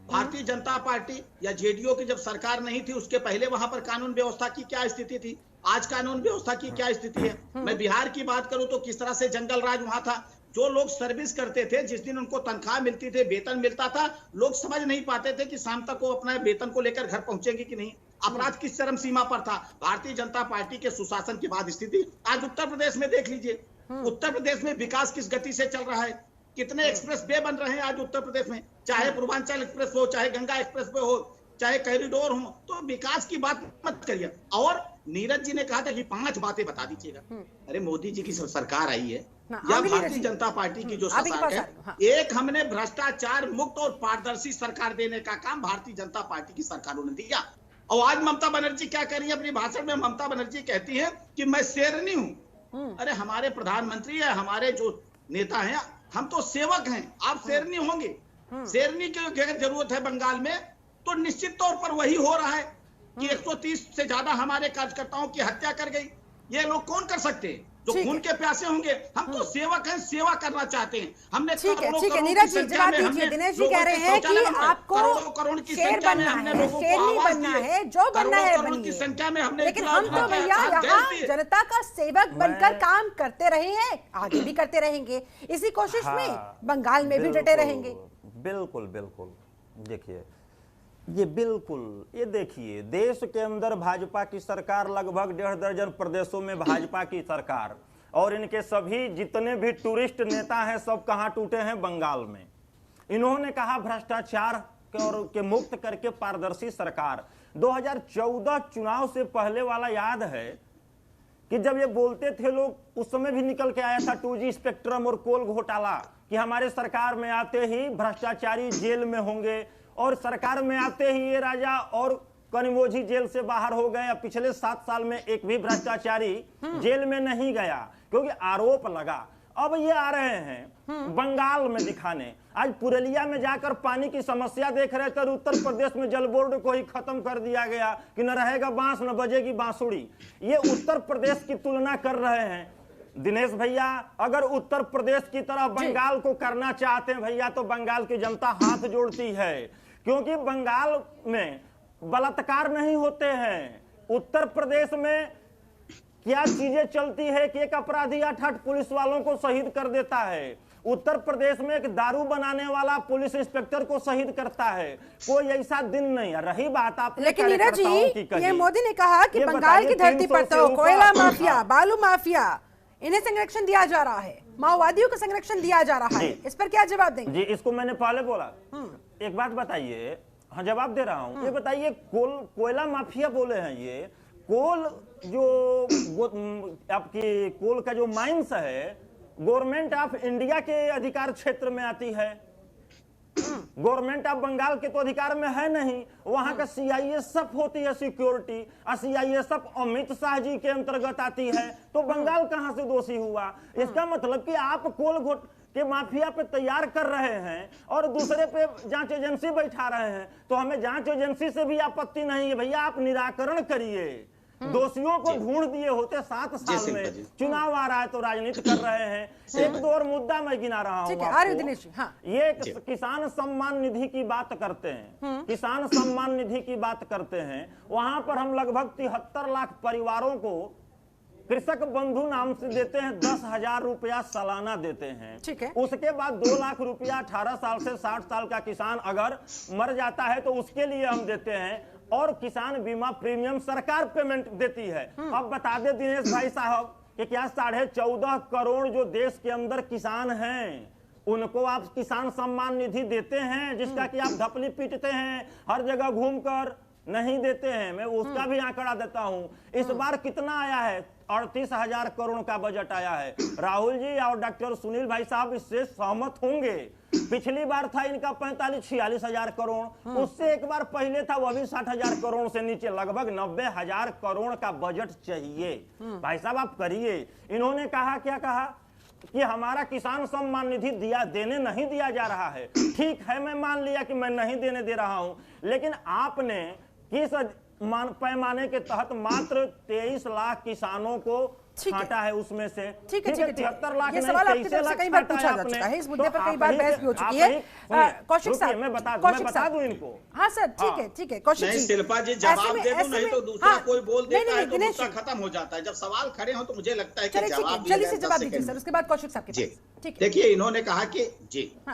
भारतीय जनता पार्टी या जेडीयू की जब सरकार नहीं थी उसके पहले वहां पर कानून व्यवस्था की क्या स्थिति थी, आज कानून व्यवस्था की क्या स्थिति है। मैं बिहार की बात करूं तो किस तरह से जंगल राज वहां था। जो लोग सर्विस करते थे, जिस दिन उनको तनख्वाह मिलती थी, वेतन मिलता था, लोग समझ नहीं पाते थे कि शाम तक वो अपना वेतन को लेकर घर पहुंचेंगे कि नहीं। अपराध किस चरम सीमा पर था। भारतीय जनता पार्टी के सुशासन के बाद स्थिति आज उत्तर प्रदेश में देख लीजिए। उत्तर प्रदेश में विकास किस गति से चल रहा है, कितने एक्सप्रेस वे बन रहे हैं आज उत्तर प्रदेश में, चाहे पूर्वांचल एक्सप्रेस हो, चाहे गंगा एक्सप्रेस वे हो, चाहे कॉरिडोर हो। तो विकास की बात मत करिए। और नीरज जी ने कहा था कि 5 बातें बता दीजिएगा। अरे मोदी जी की सरकार आई है या भारतीय जनता पार्टी की जो सरकार है, एक हमने भ्रष्टाचार मुक्त और पारदर्शी सरकार देने का काम भारतीय जनता पार्टी की सरकारों ने दिया। और आज ममता बनर्जी क्या कर रही है अपनी भाषण में? ममता बनर्जी कहती है कि मैं शेरनी हूं। अरे हमारे प्रधानमंत्री है, हमारे जो नेता हैं, हम तो सेवक हैं, आप शेरनी होंगे। शेरनी की अगर जरूरत है बंगाल में तो निश्चित तौर पर वही हो रहा है कि 130 से ज्यादा हमारे कार्यकर्ताओं की हत्या कर गई। ये लोग कौन कर सकते हैं जो खून के प्यासे होंगे? हम तो सेवक हैं, सेवा करना चाहते हैं। हमने ठीक है नीरज जी, जवाब दीजिए। दिनेश जी कह रहे हैं कि आपको करोड़ की शेर बनना है, शेरनी बनना है, जो बनना है बनिए। संख्या में हमने, लेकिन हम तो भैया यहाँ जनता का सेवक बनकर काम करते रहे हैं, आगे भी करते रहेंगे, इसी कोशिश में बंगाल में भी डटे रहेंगे। बिल्कुल बिल्कुल। देखिए ये देखिए देश के अंदर भाजपा की सरकार, लगभग 1.5 दर्जन प्रदेशों में भाजपा की सरकार, और इनके सभी जितने भी टूरिस्ट नेता हैं सब कहां टूटे हैं? बंगाल में। इन्होंने कहा भ्रष्टाचार के मुक्त करके पारदर्शी सरकार। 2014 चुनाव से पहले वाला याद है कि जब ये बोलते थे लोग, उस समय भी निकल के आया था 2G स्पेक्ट्रम और कोल घोटाला कि हमारे सरकार में आते ही भ्रष्टाचारी जेल में होंगे, और सरकार में आते ही ये राजा और कनिमोझी जेल से बाहर हो गए। पिछले 7 साल में एक भी भ्रष्टाचारी जेल में नहीं गया क्योंकि आरोप लगा। अब ये आ रहे हैं बंगाल में दिखाने। आज पुरुलिया में जाकर पानी की समस्या देख रहे थे, उत्तर प्रदेश में जल बोर्ड को ही खत्म कर दिया गया कि न रहेगा बांस न बजेगी बांसुरी। ये उत्तर प्रदेश की तुलना कर रहे हैं। दिनेश भैया, अगर उत्तर प्रदेश की तरह बंगाल को करना चाहते हैं भैया तो बंगाल की जनता हाथ जोड़ती है, क्योंकि बंगाल में बलात्कार नहीं होते हैं। उत्तर प्रदेश में क्या चीजें चलती है कि एक अपराधी 8 पुलिस वालों को शहीद कर देता है। उत्तर प्रदेश में एक दारू बनाने वाला पुलिस इंस्पेक्टर को शहीद करता है। कोई ऐसा दिन नहीं है। रही बात आप, लेकिन नीरज जी, ये मोदी ने कहा कि बंगाल की धरती पर तो कोयला माफिया, बालू माफिया, इन्हें संरक्षण दिया जा रहा है, माओवादियों को संरक्षण दिया जा रहा है। इस पर क्या जवाब देंगे? जी, इसको मैंने पहले बोला। एक बात बताइए। हाँ, जवाब दे रहा हूँ। ये बताइए, कोयला माफिया बोले हैं, ये कोल जो आपकी कोल का जो माइंस है गवर्नमेंट ऑफ इंडिया के अधिकार क्षेत्र में आती है। गवर्नमेंट ऑफ बंगाल के तो अधिकार में है नहीं। वहां का सीआईएसएफ होती है सिक्योरिटी, और सीआईएसएफ अमित शाह जी के अंतर्गत आती है। तो बंगाल कहां से दोषी हुआ? इसका मतलब कि आप कोल घोट के माफिया पे तैयार कर रहे हैं और दूसरे पे जांच एजेंसी बैठा रहे हैं। तो हमें जांच एजेंसी से भी आपत्ति नहीं है भैया, आप निराकरण करिए। दोषियों को ढूंढ दिए होते 7 साल में। चुनाव आ रहा है तो राजनीति कर रहे हैं। एक दो और मुद्दा मैं गिना रहा हूँ। हाँ। ये किसान सम्मान निधि की बात करते हैं, किसान सम्मान निधि की बात करते हैं। वहां पर हम लगभग 73 लाख परिवारों को कृषक बंधु नाम से देते हैं। 10,000 रुपया सालाना देते हैं। ठीक है। उसके बाद 2 लाख रुपया 18 साल से 60 साल का किसान अगर मर जाता है तो उसके लिए हम देते हैं। और किसान बीमा प्रीमियम सरकार पेमेंट देती है। अब बता दे दिनेश भाई साहब कि क्या 14.5 करोड़ जो देश के अंदर किसान हैं उनको आप किसान सम्मान निधि देते हैं, जिसका कि आप धपली पीटते हैं हर जगह घूमकर? नहीं देते हैं। मैं उसका भी आंकड़ा देता हूं। इस बार कितना आया है? 38,000 करोड़ का बजट आया है। राहुल जी और डॉक्टर सुनील भाई साहब इससे सहमत होंगे। पिछली बार था इनका 45-46 हजार करोड़, उससे एक बार पहले था वह भी 60,000 करोड़ से नीचे, लगभग 90,000 करोड़ का बजट चाहिए। भाई साहब आप करिए। इन्होंने कहा, क्या कहा कि हमारा किसान सम्मान निधि देने नहीं दिया जा रहा है। ठीक है, मैं मान लिया कि मैं नहीं देने दे रहा हूं, लेकिन आपने किस पैमाने के तहत मात्र 23 लाख किसानों को छांटा है उसमें से? ठीक है, 73 लाख ये सवाल आपकी तरफ से कई बार पूछा जा चुका है। इस मुद्दे पर कई बार बहस भी हो चुकी है। कौशिक साहब, मैं बता दूं इनको। हाँ सर, ठीक है कौशिक जी। शिल्पा जी जवाब दे दो, नहीं तो दूसरा कोई बोल देता है तो मुद्दा खत्म हो जाता है। जब सवाल खड़े हो तो मुझे लगता है कि जवाब जल्दी से जवाब दीजिए सर, उसके बाद कौशिक साहब के पास। देखिए, इन्होंने कहा कि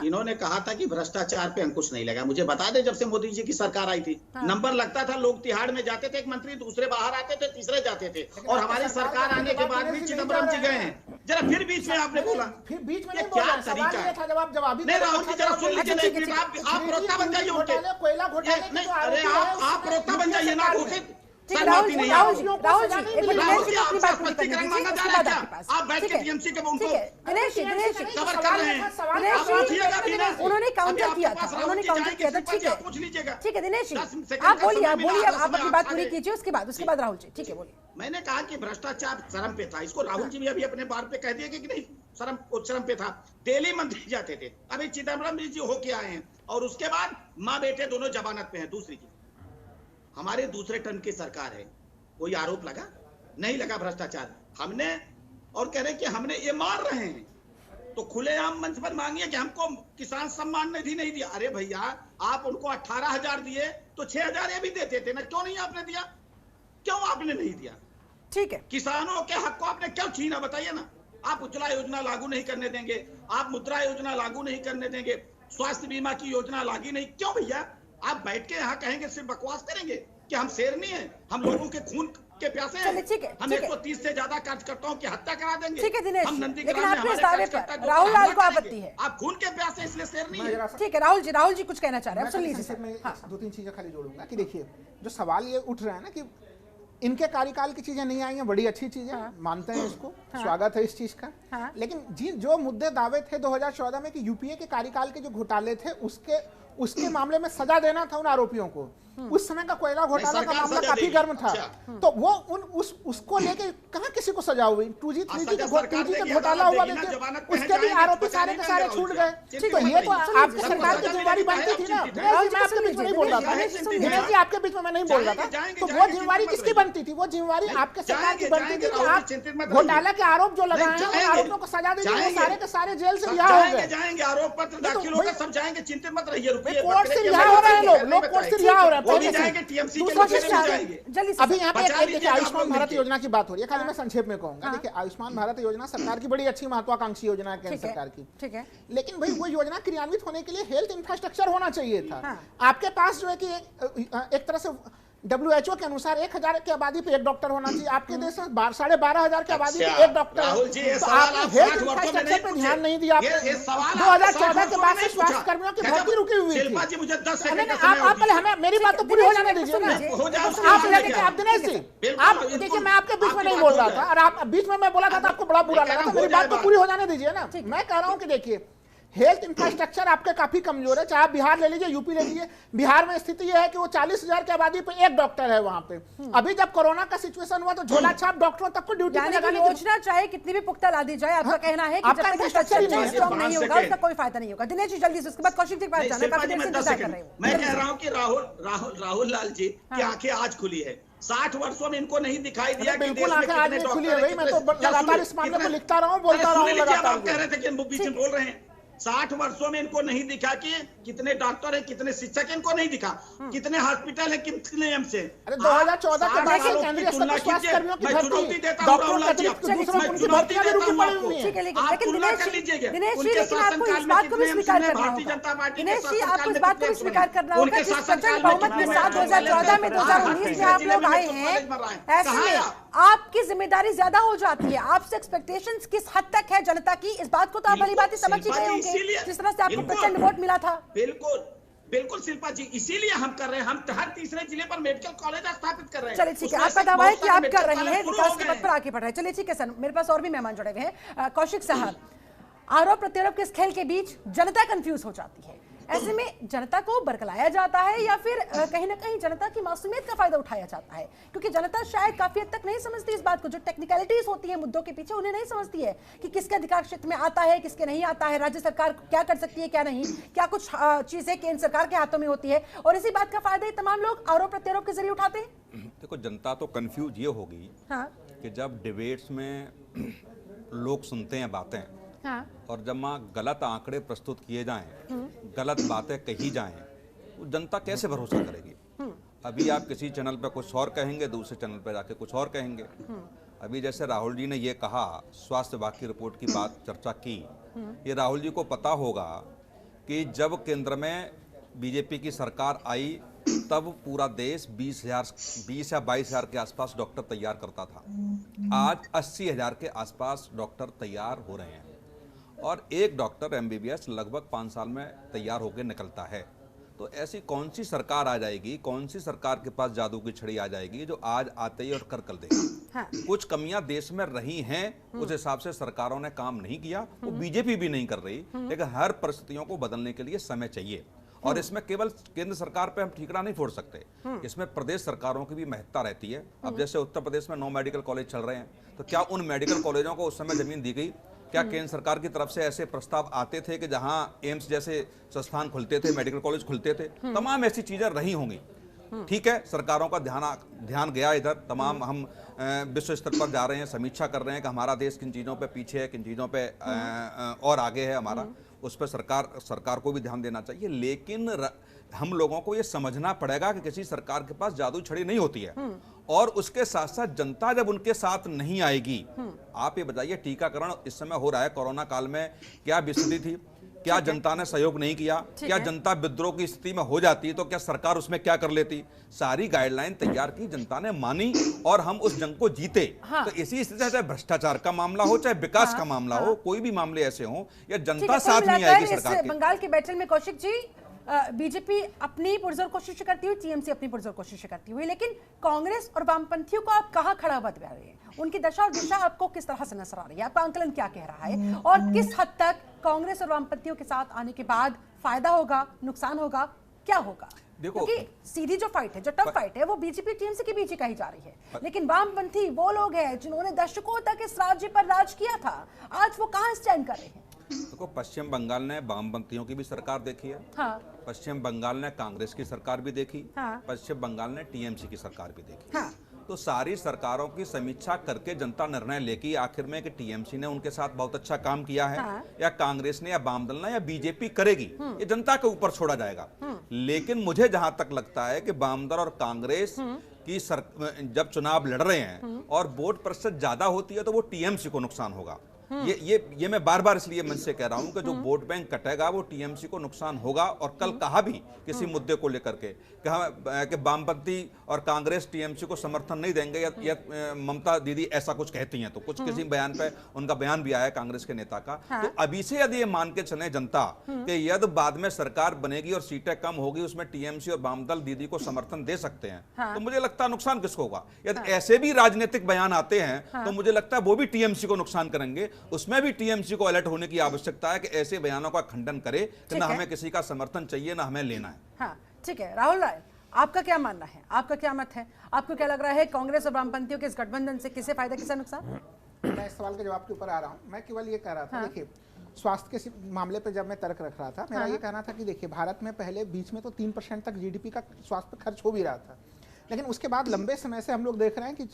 इन्होंने कहा था कि भ्रष्टाचार पे अंकुश नहीं लगा। मुझे बता दें, जब से मोदी जी की सरकार आई थी नंबर लगता था, लोग तिहाड़ में जाते थे, एक मंत्री दूसरे बाहर आते थे, तीसरे जाते थे। और हमारी सरकार आने के बाद भी चिदम्बरम जी गए हैं। जरा फिर बीच में आपने बोला, फिर बीच में क्या तरीका है? नहीं राहुल जी, जरा सुन लीजिए। आप प्रोत्ता बन जाइए उनके। कोयला घोटाले, अरे आप प्रोत्ता बन जाइए ना, घोषित राहुल जी, आप बैठ के टीएमसी के उनको दिनेश कवर कर रहे हैं। उन्होंने काउंटर किया था। पूछ लीजिएगा। ठीक है दिनेश जी, आप बोलिए, आप अपनी बात पूरी कीजिए, उसके बाद राहुल जी। ठीक है, बोलिए। मैंने कहा कि भ्रष्टाचार चरम पे था। इसको राहुल जी भी अभी अपने बार पे कह दिए कि नहीं, चरम पे था। दिल्ली मंत्री जाते थे, अभी चिदम्बरम जी होके आए हैं, और उसके बाद माँ बेटे दोनों जमानत पे हैं। दूसरी की हमारे दूसरे टर्म की सरकार है, कोई आरोप लगा? नहीं लगा भ्रष्टाचार। हमने और कह रहे कि हमने ये मार रहे हैं, तो खुलेआम मंच पर मांगिए कि हमको किसान सम्मान निधि नहीं दिया। अरे भैया, आप उनको 18,000 दिए तो 6,000 ये भी देते थे ना, क्यों नहीं आपने दिया? क्यों आपने नहीं दिया? ठीक है, किसानों के हक को आपने क्यों छीना? बताइए ना। आप उज्ज्वला योजना लागू नहीं करने देंगे, आप मुद्रा योजना लागू नहीं करने देंगे, स्वास्थ्य बीमा की योजना लागू नहीं। क्यों भैया? आप बैठ के यहाँ कहेंगे, सिर्फ बकवास करेंगे कि हम शेर नहीं है, हम लोगों के खून के प्यासे हैं। हम 130 से ज्यादा कार्यकर्ताओं की हत्या करा देंगे। ठीक है दिनेश, हम लेकिन आपके इस दावे पर राहुल लाल को आपत्ति है। आप खून के प्यासे, इसलिए शेर नहीं है। ठीक है राहुल जी कुछ कहना चाह रहे हैं, सुन लीजिए। मैं 2-3 चीजें खाली जोड़ूंगा कि देखिए, जो सवाल ये उठ रहा है ना कि इनके कार्यकाल की चीजें नहीं आई हैं, बड़ी अच्छी चीज है, मानते हैं इसको, स्वागत है इस चीज का। लेकिन जो मुद्दे दावे थे 2014 में कि यूपीए के कार्यकाल के जो घोटाले थे उसके मामले में सजा देना था उन आरोपियों को। उस समय का कोयला घोटाला का मामला काफी गर्म था। तो वो उसको लेके कहां किसी को सजा हुई? 2G 3G का घोटाला हुआ, देखिए उसके भी आरोपी सारे के सारे छूट गए। तो ये तो आपकी सरकार की जिम्मेवारी बनती थी ना। मैं आपके बीच में नहीं बोल रहा था, दिनेश जी आपके बीच में मैं नहीं बोल रहा था। तो वो जिम्मेवारी किसकी बनती थी? वो जिम्मेवारी आपके सरकार की बनती थी कि आप घोटाला के आरोप जो लगाए हैं उन आरोपियों को सजा दीजिए, वो सारे के सारे जेल से रिहा हो गए। जाएंगे, आरोप पत्र दाखिल होकर सब जाएंगे, चिंतित मत रहिए। कोर्ट से रिहा हो रहे हैं लोग कोर्ट से रिहा हो रहे हैं। बात वो भी पहले जाएंगे, टीएमसी के दूसरा लोग भी चीज जाएंगे। जल्दी से अभी यहाँ पे बचा देखिए लीजिएगा आप आयुष्मान लोग भारत मिलके। योजना की बात हो रही है, खाली मैं संक्षेप में कहूंगा। देखिए आयुष्मान भारत योजना सरकार की बड़ी अच्छी महत्वाकांक्षी योजना है केंद्र ठीक है, सरकार की, ठीक है। लेकिन भाई वो योजना क्रियान्वित होने के लिए हेल्थ इंफ्रास्ट्रक्चर होना चाहिए था। हाँ। आपके पास जो है कि एक तरह से WHO के अनुसार 1000 की आबादी पे एक डॉक्टर होना चाहिए। आपके देश में 12,500 की आबादी पे अच्छा, एक डॉक्टर है। राहुल जी, ये तो सवाल आपने आप हेल्थ 60 वर्षों में इंफ्रास्ट्रक्चर नहीं पे पूछे। ध्यान नहीं दिया आपने। ये सवाल 2014 के बाद से नहीं स्वास्थ्य पूछा। कर्मियों की कहता भर्ती रुकी हुई थी। शिल्पा जी, मुझे 10 सेकंड का नहीं, समय आप पहले हमें मेरी बात तो पूरी हो जाने दीजिए ना। हो जाए, उसके आप बाद देखिए क्या? आप दिनेश जी, बिल्कुल, आप बिल्कुल। देखिए मैं आपके बीच में आपकी नहीं बात बोल हो रहा जाए। था और आप बीच में मैं बोला था तो आपको बड़ा बुरा लगा, तो हो मेरी जाए बात तो बात। पूरी हो जाने दीजिए ना। मैं कह रहा हूँ कि देखिए हेल्थ इंफ्रास्ट्रक्चर आपके काफी कमजोर है, चाहे आप बिहार ले लीजिए, यूपी ले लीजिए। बिहार में स्थिति यह है कि वो 40,000 की आबादी पे एक डॉक्टर है वहां पे। अभी जब कोरोना का सिचुएशन हुआ तो झोला छाप डॉक्टरों तक को ड्यूटी पे यानी कि लगाने की योजना चाहे कितनी भी पुख्ता ला दी जाए, आपका कहना है कि आपका जब तक infrastructure ही नहीं है। स्ट्रॉन्ग नहीं होगा 5 उसका कोई फायदा नहीं होगा। दिनेश जी जल्दी से, उसके बाद कौशिक जी के पास नहीं, जाना, शिल्पा काफी जी, देर से मैं 10 इंतजार कर सेकंड रही हूँ। मैं कह रहा हूँ कि राहुल लाल जी की आंखें आज खुली है। 60 वर्षों में इनको नहीं दिखाई दिया कि बिल्कुल देश में आंखें आज कितने नहीं खुली डॉक्टर है हैं, भाई। मैं तो कितने- लगातार इस मामले को कितने- लिखता रहा हूँ, बोलता अरे रहा हूँ सुन लीजिए, अब लगातार। आप कह रहे थे कि बीच में बोल रहे हैं। 60 वर्षों में इनको नहीं दिखा कि कितने डॉक्टर है, कितने शिक्षक है, इनको नहीं दिखा। कितने हॉस्पिटल है, कितने एम्स है। अरे 2014 के बाद से सालों की केंद्रीय स्तर तुलना पर स्वास्थ्य कीजिए। कर्मियों की मैं भर्ती, चुनौती देता हूँ डॉक्टरों राहुल के लाल जी अतिरिक्त आपको। दूसरों मैं उनकी चुनौती भर्तियां भी देता रुकी हूँ पड़ी आपको। हुई हैं। ठीक है, लेकिन आप तुलना दिनेश कर जी, लीजिएगा। दिनेश जी, उनके लेकिन आपको शासनकाल इस में बात को भी कितने स्वीकार एम्स हैं, करना भारतीय होगा। जनता पार्टी के दिनेश जी, शासनकाल आपको इस में बात को भी कितने स्वीकार एम्स करना बने? होगा उनके जिस शासनकाल प्रचंड में बहुमत के कितने साथ एम्स 2014 में बने? 2019 में आप जिले लोग में आए मेडिकल हैं, कॉलेज बन रहा है। ऐसे कहाँ में है? आपकी जिम्मेदारी ज्यादा हो जाती है। आपसे एक्सपेक्टेशंस किस हद तक है जनता की, इस बात को तो आप भली बात ही समझ ही गए होंगे, जिस तरह से आपको बिल्कुल। प्रचंड वोट मिला था। बिल्कुल बिल्कुल शिल्पा जी, इसीलिए हम कर रहे हैं। हम हर तीसरे जिले पर मेडिकल कॉलेज स्थापित कर रहे हैं। चलिए ठीक है, उसमें आपका से दावा है बहुत कि सारे आप मेडिकल कर रहे कॉलेज हैं, शुरू विकास हो के गए पथ पर आगे बढ़ रहे हैं। चलिए ठीक है सर, मेरे पास और भी मेहमान जुड़े हुए हैं। कौशिक साहब, आरोप प्रत्यारोप के इस खेल के बीच जनता कंफ्यूज हो जाती है। ऐसे में जनता को बरगलाया जाता है या फिर कहीं ना कहीं जनता की मासूमियत का फायदा उठाया जाता है? क्योंकि जनता शायद काफी हद तक नहीं समझती इस बात को, जो टेक्निकलिटीज होती है मुद्दों के पीछे, उन्हें नहीं समझती है कि किसके अधिकार क्षेत्र में आता है, किसके नहीं आता है, राज्य सरकार क्या कर सकती है, क्या नहीं, क्या कुछ चीजें केंद्र सरकार के हाथों में होती है, और इसी बात का फायदा तमाम लोग आरोप प्रत्यारोप के जरिए उठाते हैं। देखो, जनता तो कंफ्यूज ये होगी हाँ कि जब डिबेट्स में लोग सुनते हैं बातें, हाँ और जब वहाँ गलत आंकड़े प्रस्तुत किए जाएं, गलत बातें कही जाएं, तो जनता कैसे भरोसा करेगी? अभी आप किसी चैनल पे कुछ और कहेंगे, दूसरे चैनल पे जाके कुछ और कहेंगे। अभी जैसे राहुल जी ने ये कहा, स्वास्थ्य विभाग की रिपोर्ट की बात चर्चा की, ये राहुल जी को पता होगा कि जब केंद्र में बीजेपी की सरकार आई तब पूरा देश 20 या 22,000 के आसपास डॉक्टर तैयार करता था। आज 80,000 के आसपास डॉक्टर तैयार हो रहे हैं, और एक डॉक्टर MBBS लगभग 5 साल में तैयार होकर निकलता है। तो ऐसी कौन सी सरकार आ जाएगी, कौन सी सरकार के पास जादू की छड़ी आ जाएगी जो आज आते ही और कर देगी? हाँ। कुछ कमियां देश में रही हैं, उस हिसाब से सरकारों ने काम नहीं किया, वो बीजेपी भी नहीं कर रही, लेकिन हर परिस्थितियों को बदलने के लिए समय चाहिए। और इसमें केवल केंद्र सरकार पे हम ठीकरा नहीं फोड़ सकते, इसमें प्रदेश सरकारों की भी महत्ता रहती है। अब जैसे उत्तर प्रदेश में 9 मेडिकल कॉलेज चल रहे हैं, तो क्या उन मेडिकल कॉलेजों को उस समय जमीन दी गई? क्या केंद्र सरकार की तरफ से ऐसे प्रस्ताव आते थे कि जहां एम्स जैसे संस्थान खुलते थे, मेडिकल कॉलेज खुलते थे? तमाम ऐसी चीजें रही होंगी। ठीक है, सरकारों का ध्यान गया इधर, तमाम हम विश्व स्तर पर जा रहे हैं, समीक्षा कर रहे हैं कि हमारा देश किन चीज़ों पे पीछे है, किन चीज़ों पे और आगे है हमारा, उस पर सरकार को भी ध्यान देना चाहिए। लेकिन हम लोगों को ये समझना पड़ेगा कि किसी सरकार के पास जादू छड़ी नहीं होती है, और उसके साथ साथ जनता जब उनके साथ नहीं आएगी। आप ये बताइए, टीकाकरण इस समय हो रहा है, कोरोना काल में क्या स्थिति थी? क्या जनता ने सहयोग नहीं किया? क्या जनता विद्रोह की स्थिति में हो जाती तो क्या सरकार उसमें क्या कर लेती? सारी गाइडलाइन तैयार की, जनता ने मानी, और हम उस जंग को जीते। तो इसी स्थिति से चाहे भ्रष्टाचार का मामला हो, चाहे विकास का मामला हो, कोई भी मामले ऐसे हो, या जनता साथ नहीं आएगी सरकार के। बंगाल के बैटल में कौशिक जी, बीजेपी अपनी पुरजोर कोशिश करती हुई, टीएमसी अपनी पुरजोर कोशिश करती हुई, लेकिन कांग्रेस और वामपंथियों को आप कहां खड़ा बता रहे हैं? उनकी दशा और दिशा आपको किस तरह से नजर आ रही है? आपका आंकलन क्या कह रहा है, और किस हद तक कांग्रेस और वामपंथियों के साथ आने के बाद फायदा होगा, नुकसान होगा, क्या होगा? देखो, क्योंकि सीधी जो फाइट है, जो टफ फाइट है, वो बीजेपी टीएमसी के बीच ही कही जा रही है, लेकिन वामपंथी वो लोग हैं जिन्होंने दशकों तक इस राज्य पर राज किया था, आज वो कहां स्टैंड कर रहे हैं? देखो, पश्चिम बंगाल ने वामपंथियों की भी सरकार देखी है, हाँ। पश्चिम बंगाल ने कांग्रेस की सरकार भी देखी, हाँ। पश्चिम बंगाल ने टीएमसी की सरकार भी देखी। हाँ। तो सारी सरकारों की समीक्षा करके जनता निर्णय लेगी आखिर में कि टीएमसी ने उनके साथ बहुत अच्छा काम किया है, या कांग्रेस ने या वामदल ने या बीजेपी करेगी, ये जनता के ऊपर छोड़ा जाएगा। लेकिन मुझे जहां तक लगता है कि वामदल और कांग्रेस की जब चुनाव लड़ रहे हैं और वोट प्रतिशत ज्यादा होती है तो वो टीएमसी को नुकसान होगा। ये मैं बार बार इसलिए मन से कह रहा हूं कि जो वोट बैंक कटेगा वो टीएमसी को नुकसान होगा। और कल कहा भी किसी मुद्दे को लेकर के कि वामपंथी और कांग्रेस टीएमसी को समर्थन नहीं देंगे, या ममता दीदी ऐसा कुछ कहती हैं, तो कुछ किसी बयान पे उनका बयान भी आया कांग्रेस के नेता का। तो अभी से यदि ये मान के चले जनता कि यदि बाद में सरकार बनेगी और सीटें कम होगी उसमें टीएमसी और वामदल दीदी को समर्थन दे सकते हैं, तो मुझे लगता है नुकसान किसको होगा। यदि ऐसे भी राजनीतिक बयान आते हैं तो मुझे लगता है वो भी टीएमसी को नुकसान करेंगे। उसमें भी टीएमसी को अलर्ट होने की आवश्यकता है कि ऐसे बयानों का खंडन करे कि ना हमें किसी का समर्थन चाहिए ना हमें लेना है। हाँ, ठीक है। राहुल राय, आपका क्या मानना है, आपका क्या मत है? आपको क्या लग रहा है कांग्रेस और वामपंथियों के इस गठबंधन से किसे फायदा किसे नुकसान? मैं इस सवाल के जवाब के ऊपर आ रहा हूं। मैं केवल ये कह रहा था, देखिए स्वास्थ्य के मामले पे जब मैं तर्क रख रहा था, मेरा ये कहना था कि देखिए भारत में पहले बीच में तो 3% तक जीडीपी का स्वास्थ्य पर खर्च हो भी रहा था, लेकिन उसके बाद लंबे समय से हम लोग देख रहे हैं कि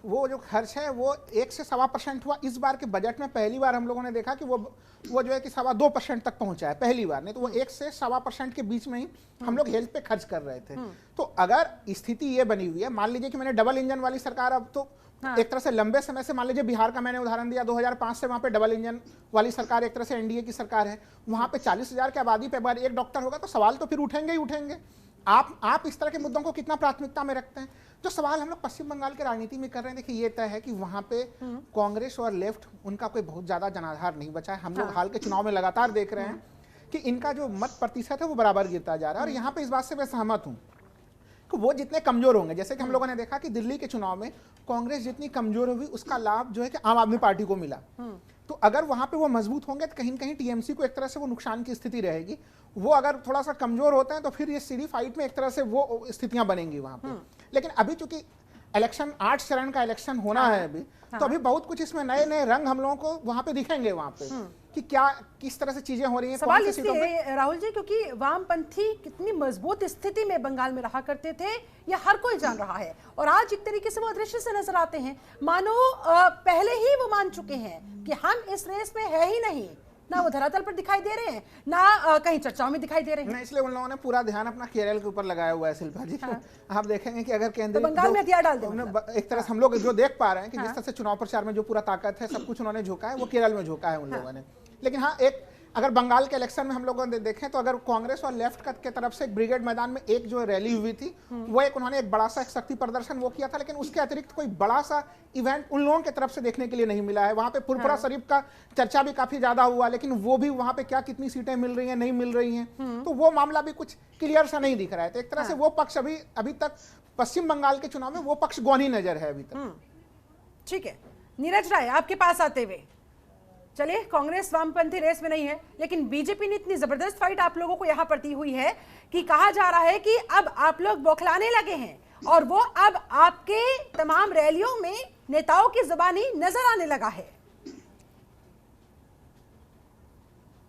वो जो खर्च है वो 1 से 1.25% हुआ। इस बार के बजट में पहली बार हम लोगों ने देखा कि वो जो है कि 2.25% तक पहुंचा है, पहली बार। नहीं तो वो 1 से 1.25% के बीच में ही हम लोग हेल्थ पे खर्च कर रहे थे। तो अगर स्थिति ये बनी हुई है, मान लीजिए कि मैंने डबल इंजन वाली सरकार, अब तो एक तरह से लंबे समय से, मान लीजिए बिहार का मैंने उदाहरण दिया, 2005 से वहां पे डबल इंजन वाली सरकार, एक तरह से एनडीए की सरकार है, वहां पे 40,000 की आबादी पे अगर एक डॉक्टर होगा तो सवाल तो फिर उठेंगे ही उठेंगे। आप इस तरह के मुद्दों को कितना प्राथमिकता में रखते हैं? जो सवाल हम लोग पश्चिम बंगाल के राजनीति में कर रहे हैं, देखिए ये तय है कि वहां पे कांग्रेस और लेफ्ट उनका कोई बहुत ज्यादा जनाधार नहीं बचा है। हम लोग हाल के चुनाव में लगातार देख रहे हैं कि इनका जो मत प्रतिशत है वो बराबर गिरता जा रहा है। और यहाँ पे इस बात से मैं सहमत हूँ कि वो जितने कमजोर होंगे, जैसे कि हम लोगों ने देखा कि दिल्ली के चुनाव में कांग्रेस जितनी कमजोर हुई उसका लाभ जो है कि आम आदमी पार्टी को मिला। तो अगर वहां पे वो मजबूत होंगे तो कहीं न कहीं टीएमसी को एक तरह से वो नुकसान की स्थिति रहेगी। वो अगर थोड़ा सा कमजोर होते हैं तो फिर ये सीधी फाइट में एक तरह से वो स्थितियां बनेंगी वहां पे। लेकिन अभी चूंकि इलेक्शन 8 चरण का इलेक्शन होना है अभी, तो अभी बहुत कुछ इसमें नए नए रंग हम लोगों को वहां पे दिखेंगे, वहां पे कि क्या किस तरह से चीजें हो रही हैं। सवाल इसलिए राहुल जी क्योंकि वामपंथी कितनी मजबूत स्थिति में बंगाल में रहा करते थे यह हर कोई जान रहा है, और आज एक तरीके से वो अदृश्य से नजर आते हैं, मानो पहले ही वो मान चुके हैं कि हम इस रेस में है ही नहीं। ना वो धरातल पर दिखाई दे रहे हैं, ना कहीं चर्चाओं में दिखाई दे रहे हैं। इसलिए उन लोगों ने पूरा ध्यान अपना केरल के ऊपर लगाया हुआ है शिल्पा जी। आप देखेंगे कि अगर केंद्र तो बंगाल में हथियार डाल दें, एक तरह से हम लोग जो देख पा रहे हैं कि जिस तरह से चुनाव प्रचार में जो पूरा ताकत है, सब कुछ उन्होंने झोंका है, वो केरल में झोंका है उन लोगों ने। लेकिन हाँ, एक अगर बंगाल के इलेक्शन में हम लोगों ने देखें तो अगर कांग्रेस और लेफ्ट के तरफ से एक ब्रिगेड मैदान में एक जो रैली हुई थी, वो एक उन्होंने एक बड़ा सा एक शक्ति प्रदर्शन वो किया था, लेकिन उसके अतिरिक्त कोई बड़ा सा इवेंट उन लोगों की तरफ से देखने के लिए नहीं मिला है। वहां पे फुरफुरा शरीफ का चर्चा भी काफी ज्यादा हुआ, लेकिन वो भी वहां पे क्या कितनी सीटें मिल रही हैं नहीं मिल रही हैं, तो वो मामला भी कुछ क्लियर सा नहीं दिख रहा है। तो एक तरह से वो पक्ष अभी तक पश्चिम बंगाल के चुनाव में वो पक्ष गौनी नजर है अभी तक। ठीक है, नीरज राय आपके पास आते हुए, चलिए कांग्रेस वामपंथी रेस में नहीं है, लेकिन बीजेपी ने इतनी जबरदस्त फाइट आप लोगों को यहां पर दी हुई है कि कहा जा रहा है कि अब आप लोग बौखलाने लगे हैं, और वो अब आपके तमाम रैलियों में नेताओं की जुबानी नजर आने लगा है।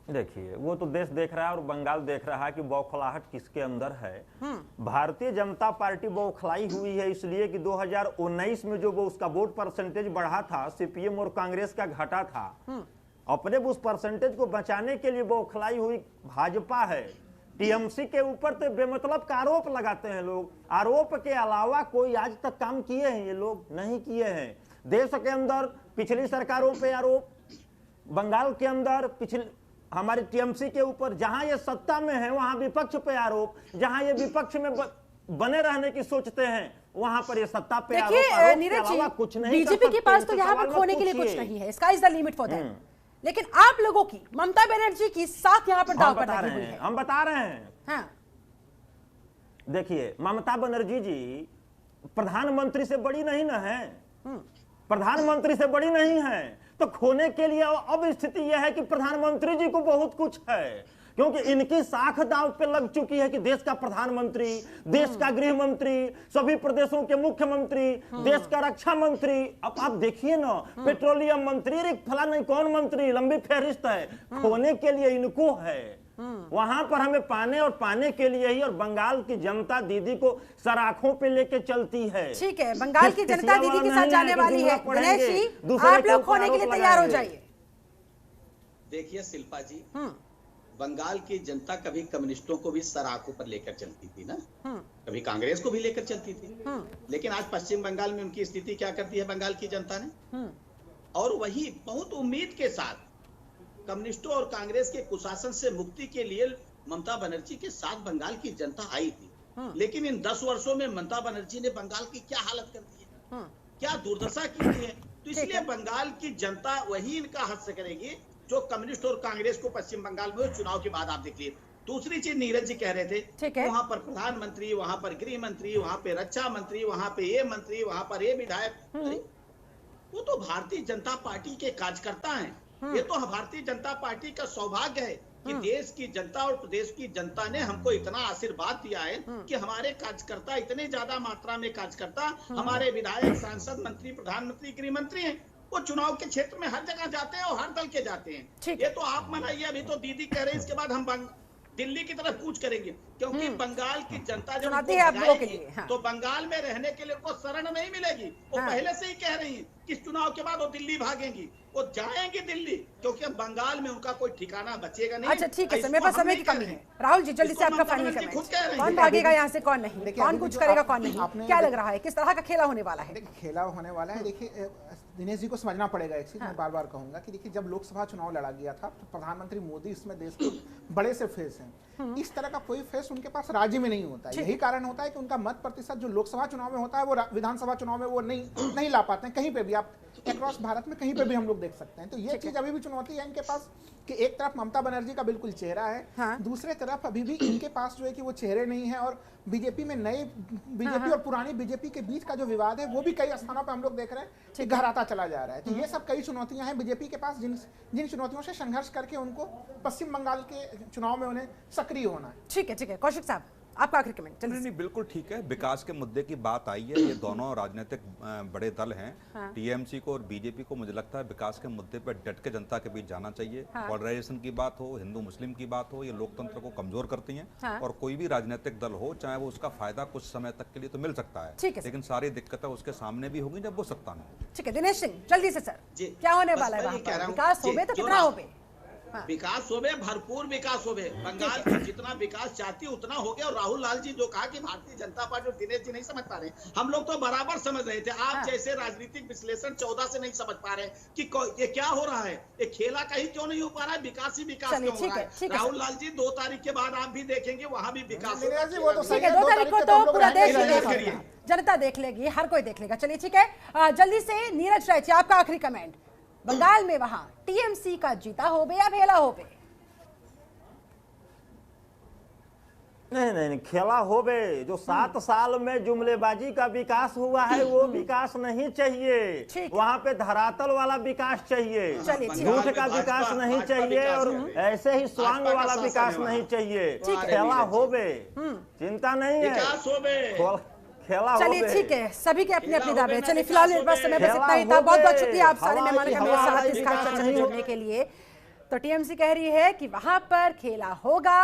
देखिए, वो तो देश देख रहा है और बंगाल देख रहा है कि बौखलाहट किसके अंदर है। भारतीय जनता पार्टी बौखलाई हुई है इसलिए कि 2019 में जो वो उसका वोट परसेंटेज बढ़ा था, सीपीएम और कांग्रेस का घटा था, अपने उस परसेंटेज को बचाने के लिए बौखलाई हुई भाजपा है। टीएमसी के ऊपर तो बेमतलब का आरोप लगाते हैं लोग, आरोप के अलावा कोई आज तक काम किए हैं ये लोग? नहीं किए हैं। देश के अंदर पिछली सरकारों पे आरोप, बंगाल के अंदर हमारे टीएमसी के ऊपर, जहां ये सत्ता में है वहां विपक्ष पे आरोप, जहां ये विपक्ष में बने रहने की सोचते हैं वहां पर ये सत्ता पे आरोप। नीरज जी, कुछ नहीं, बीजेपी के पास तो यहाँ पर खोने के लिए कुछ नहीं है, sky is the limit for them. लेकिन आप लोगों की, ममता बनर्जी की साथ यहाँ पर दांव पर लगी हुई है। हम बता रहे हैं। हाँ। देखिए, ममता बनर्जी जी प्रधानमंत्री से बड़ी नहीं ना है, प्रधानमंत्री से बड़ी नहीं है, तो खोने के लिए अब स्थिति यह है कि प्रधानमंत्री जी को बहुत कुछ है, क्योंकि इनकी साख दांव पे लग चुकी है कि देश का प्रधानमंत्री, देश का गृह मंत्री, सभी प्रदेशों के मुख्यमंत्री, देश का रक्षा मंत्री, अब आप देखिए ना, पेट्रोलियम मंत्री, फला नहीं कौन मंत्री, लंबी फहरिस्त है। खोने के लिए इनको है, वहां पर हमें पाने और पाने के लिए ही, और बंगाल की जनता दीदी को सराखों पे लेके चलती है। ठीक है, बंगाल की जनता दीदी के साथ जाने वाली है। दिनेश जी, आप लोग खोने के लिए तैयार हो जाइए। देखिए शिल्पा जी, बंगाल की जनता कभी कम्युनिस्टों को भी सराखों पर लेकर चलती थी ना, कभी कांग्रेस को भी लेकर चलती थी, लेकिन आज पश्चिम बंगाल में उनकी स्थिति क्या करती है बंगाल की जनता ने, और वही बहुत उम्मीद के साथ कम्युनिस्टों और कांग्रेस के कुशासन से मुक्ति के लिए ममता बनर्जी के साथ बंगाल की जनता आई थी। लेकिन इन 10 वर्षों में ममता बनर्जी ने बंगाल की क्या हालत कर दी है, क्या दुर्दशा की है। तो इसलिए बंगाल की जनता वही इनका हद करेगी जो कम्युनिस्ट और कांग्रेस को पश्चिम बंगाल में चुनाव के बाद आप देखिए। दूसरी चीज नीरज जी कह रहे थे, वहां पर प्रधानमंत्री, वहां पर गृह मंत्री, वहां पे रक्षा मंत्री, वहां पे ये मंत्री, वहां पर ये विधायक, वो तो भारतीय जनता पार्टी के कार्यकर्ता हैं। ये तो भारतीय जनता पार्टी का सौभाग्य है कि देश की जनता और प्रदेश की जनता ने हमको इतना आशीर्वाद दिया है कि हमारे कार्यकर्ता, इतने ज्यादा मात्रा में कार्यकर्ता, हमारे विधायक, सांसद, मंत्री, प्रधानमंत्री, गृह मंत्री हैं, वो चुनाव के क्षेत्र में हर जगह जाते हैं और हर दल के जाते हैं। ये तो आप मनाइए, अभी तो दीदी कह रहे हैं, इसके बाद हम दिल्ली की तरफ कूच करेंगे, क्योंकि बंगाल की जनता जब भगाएगी तो बंगाल में रहने के लिए उनको शरण नहीं मिलेगी। वो पहले से ही कह रही है कि इस चुनाव के बाद वो दिल्ली भागेंगी, वो जाएंगी दिल्ली, क्योंकि अब बंगाल में उनका कोई ठिकाना बचेगा नहीं। अच्छा ठीक है सर, मेरे पास समय की कमी है। राहुल जी जल्दी से आपका फाइनल कमेंट, कौन भागेगा यहाँ से, कौन नहीं, कौन कुछ करेगा, कौन नहीं, क्या लग रहा है, किस तरह का खेला होने वाला है? देखिए खेला होने वाला है। देखिए दिनेश जी को समझना पड़ेगा एक चीज, मैं बार बार कहूंगा कि देखिए जब लोकसभा चुनाव लड़ा गया था तो प्रधानमंत्री मोदी इसमें देश के बड़े से फेस हैं। इस तरह का कोई फेस उनके पास राज्य में नहीं होता है। यही कारण होता है कि उनका मत प्रतिशत जो लोकसभा चुनाव में होता है वो विधानसभा चुनाव में वो नहीं ला पाते हैं। कहीं पे भी आप अक्रॉस भारत में कहीं पे भी हम लोग देख सकते हैं। तो ये चीज अभी भी चुनौती है इनके पास कि एक तरफ ममता बनर्जी का बिल्कुल चेहरा है, दूसरे तरफ अभी भी इनके पास जो है कि वो चेहरे नहीं है, और बीजेपी में नए बीजेपी और पुरानी बीजेपी के बीच का जो विवाद है वो भी कई स्थानों पर हम लोग देख रहे हैं कि गहराता चला जा रहा है। तो ये सब कई चुनौतियां हैं बीजेपी के पास, जिन चुनौतियों से संघर्ष करके उनको पश्चिम बंगाल के चुनाव में उन्हें सक्रिय होना है। ठीक है कौशिक साहब आपका आखिरी कमेंट। नहीं बिल्कुल ठीक है, विकास के मुद्दे की बात आई है। ये दोनों राजनीतिक बड़े दल हैं, टीएमसी को और बीजेपी को मुझे लगता है विकास के मुद्दे पर डट के जनता के बीच जाना चाहिए। पॉलराइजेशन की बात हो, हिंदू मुस्लिम की बात हो, ये लोकतंत्र को कमजोर करती हैं। और कोई भी राजनीतिक दल हो, चाहे वो उसका फायदा कुछ समय तक के लिए तो मिल सकता है, लेकिन सारी दिक्कतें उसके सामने भी होगी जब वो सत्ता में। ठीक है दिनेश सिंह जल्दी से सर, क्या होने वाला है, विकास हो तो कितना हो? विकास हो, भरपूर विकास हो। बंगाल की जितना विकास चाहती है उतना हो गया। और राहुल लाल जी जो कहा कि भारतीय जनता पार्टी और दिनेश जी नहीं समझ पा रहे, हम लोग तो बराबर समझ रहे थे। आप जैसे राजनीतिक विश्लेषण 14 से नहीं समझ पा रहे कि ये क्या हो रहा है, ये खेला कहीं क्यों नहीं हो पा रहा है, विकास ही विकास क्यों हो रहा है। राहुल लाल जी 2 तारीख के बाद आप भी देखेंगे वहां भी विकास। 2 तारीख को तो पूरा देश देखेगा, जनता देख लेगी, हर कोई देख लेगा। चलिए ठीक है, जल्दी से नीरज राय आपका आखिरी कमेंट, बंगाल में वहां टीएमसी का जीता होबे या भेला होबे? नहीं खेला होबे। जो 7 साल में जुमलेबाजी का विकास हुआ है वो विकास नहीं चाहिए, वहां पे धरातल वाला विकास चाहिए, झूठ का विकास नहीं चाहिए, और ऐसे ही स्वांग वाला विकास नहीं चाहिए। खेला होबे, चिंता नहीं है, चलिए ठीक है, सभी के अपने अपने दावे। चलिए फिलहाल मेरे पास समय बस इतना ही था। बहुत बहुत शुक्रिया आप सारे मेहमानों का मेरे साथ इस खास चर्चा में जुड़ने के लिए। तो टीएमसी कह रही है कि वहां पर खेला होगा,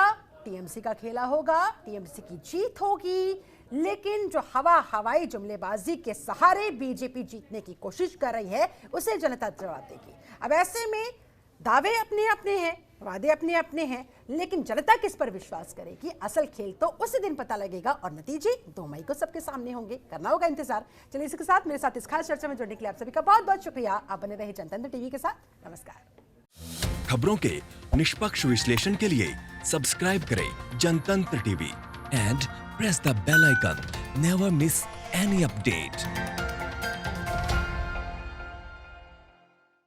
टीएमसी का खेला होगा, टीएमसी की जीत होगी, लेकिन जो हवाई जुमलेबाजी के सहारे बीजेपी जीतने की कोशिश कर रही है उसे जनता जवाब देगी। अब ऐसे में दावे अपने अपने हैं, वादे अपने अपने हैं, लेकिन जनता किस पर विश्वास करेगी, असल खेल तो उसी दिन पता लगेगा और नतीजे 2 मई को सबके सामने होंगे। करना होगा इंतजार। चलिए इसके साथ मेरे साथ इस खास चर्चा में जुड़ने के लिए आप सभी का बहुत बहुत शुक्रिया। आप बने रहे जनतंत्र टीवी के साथ। नमस्कार। खबरों के निष्पक्ष विश्लेषण के लिए सब्सक्राइब करें Jantantra TV and press the bell icon. Never miss any update.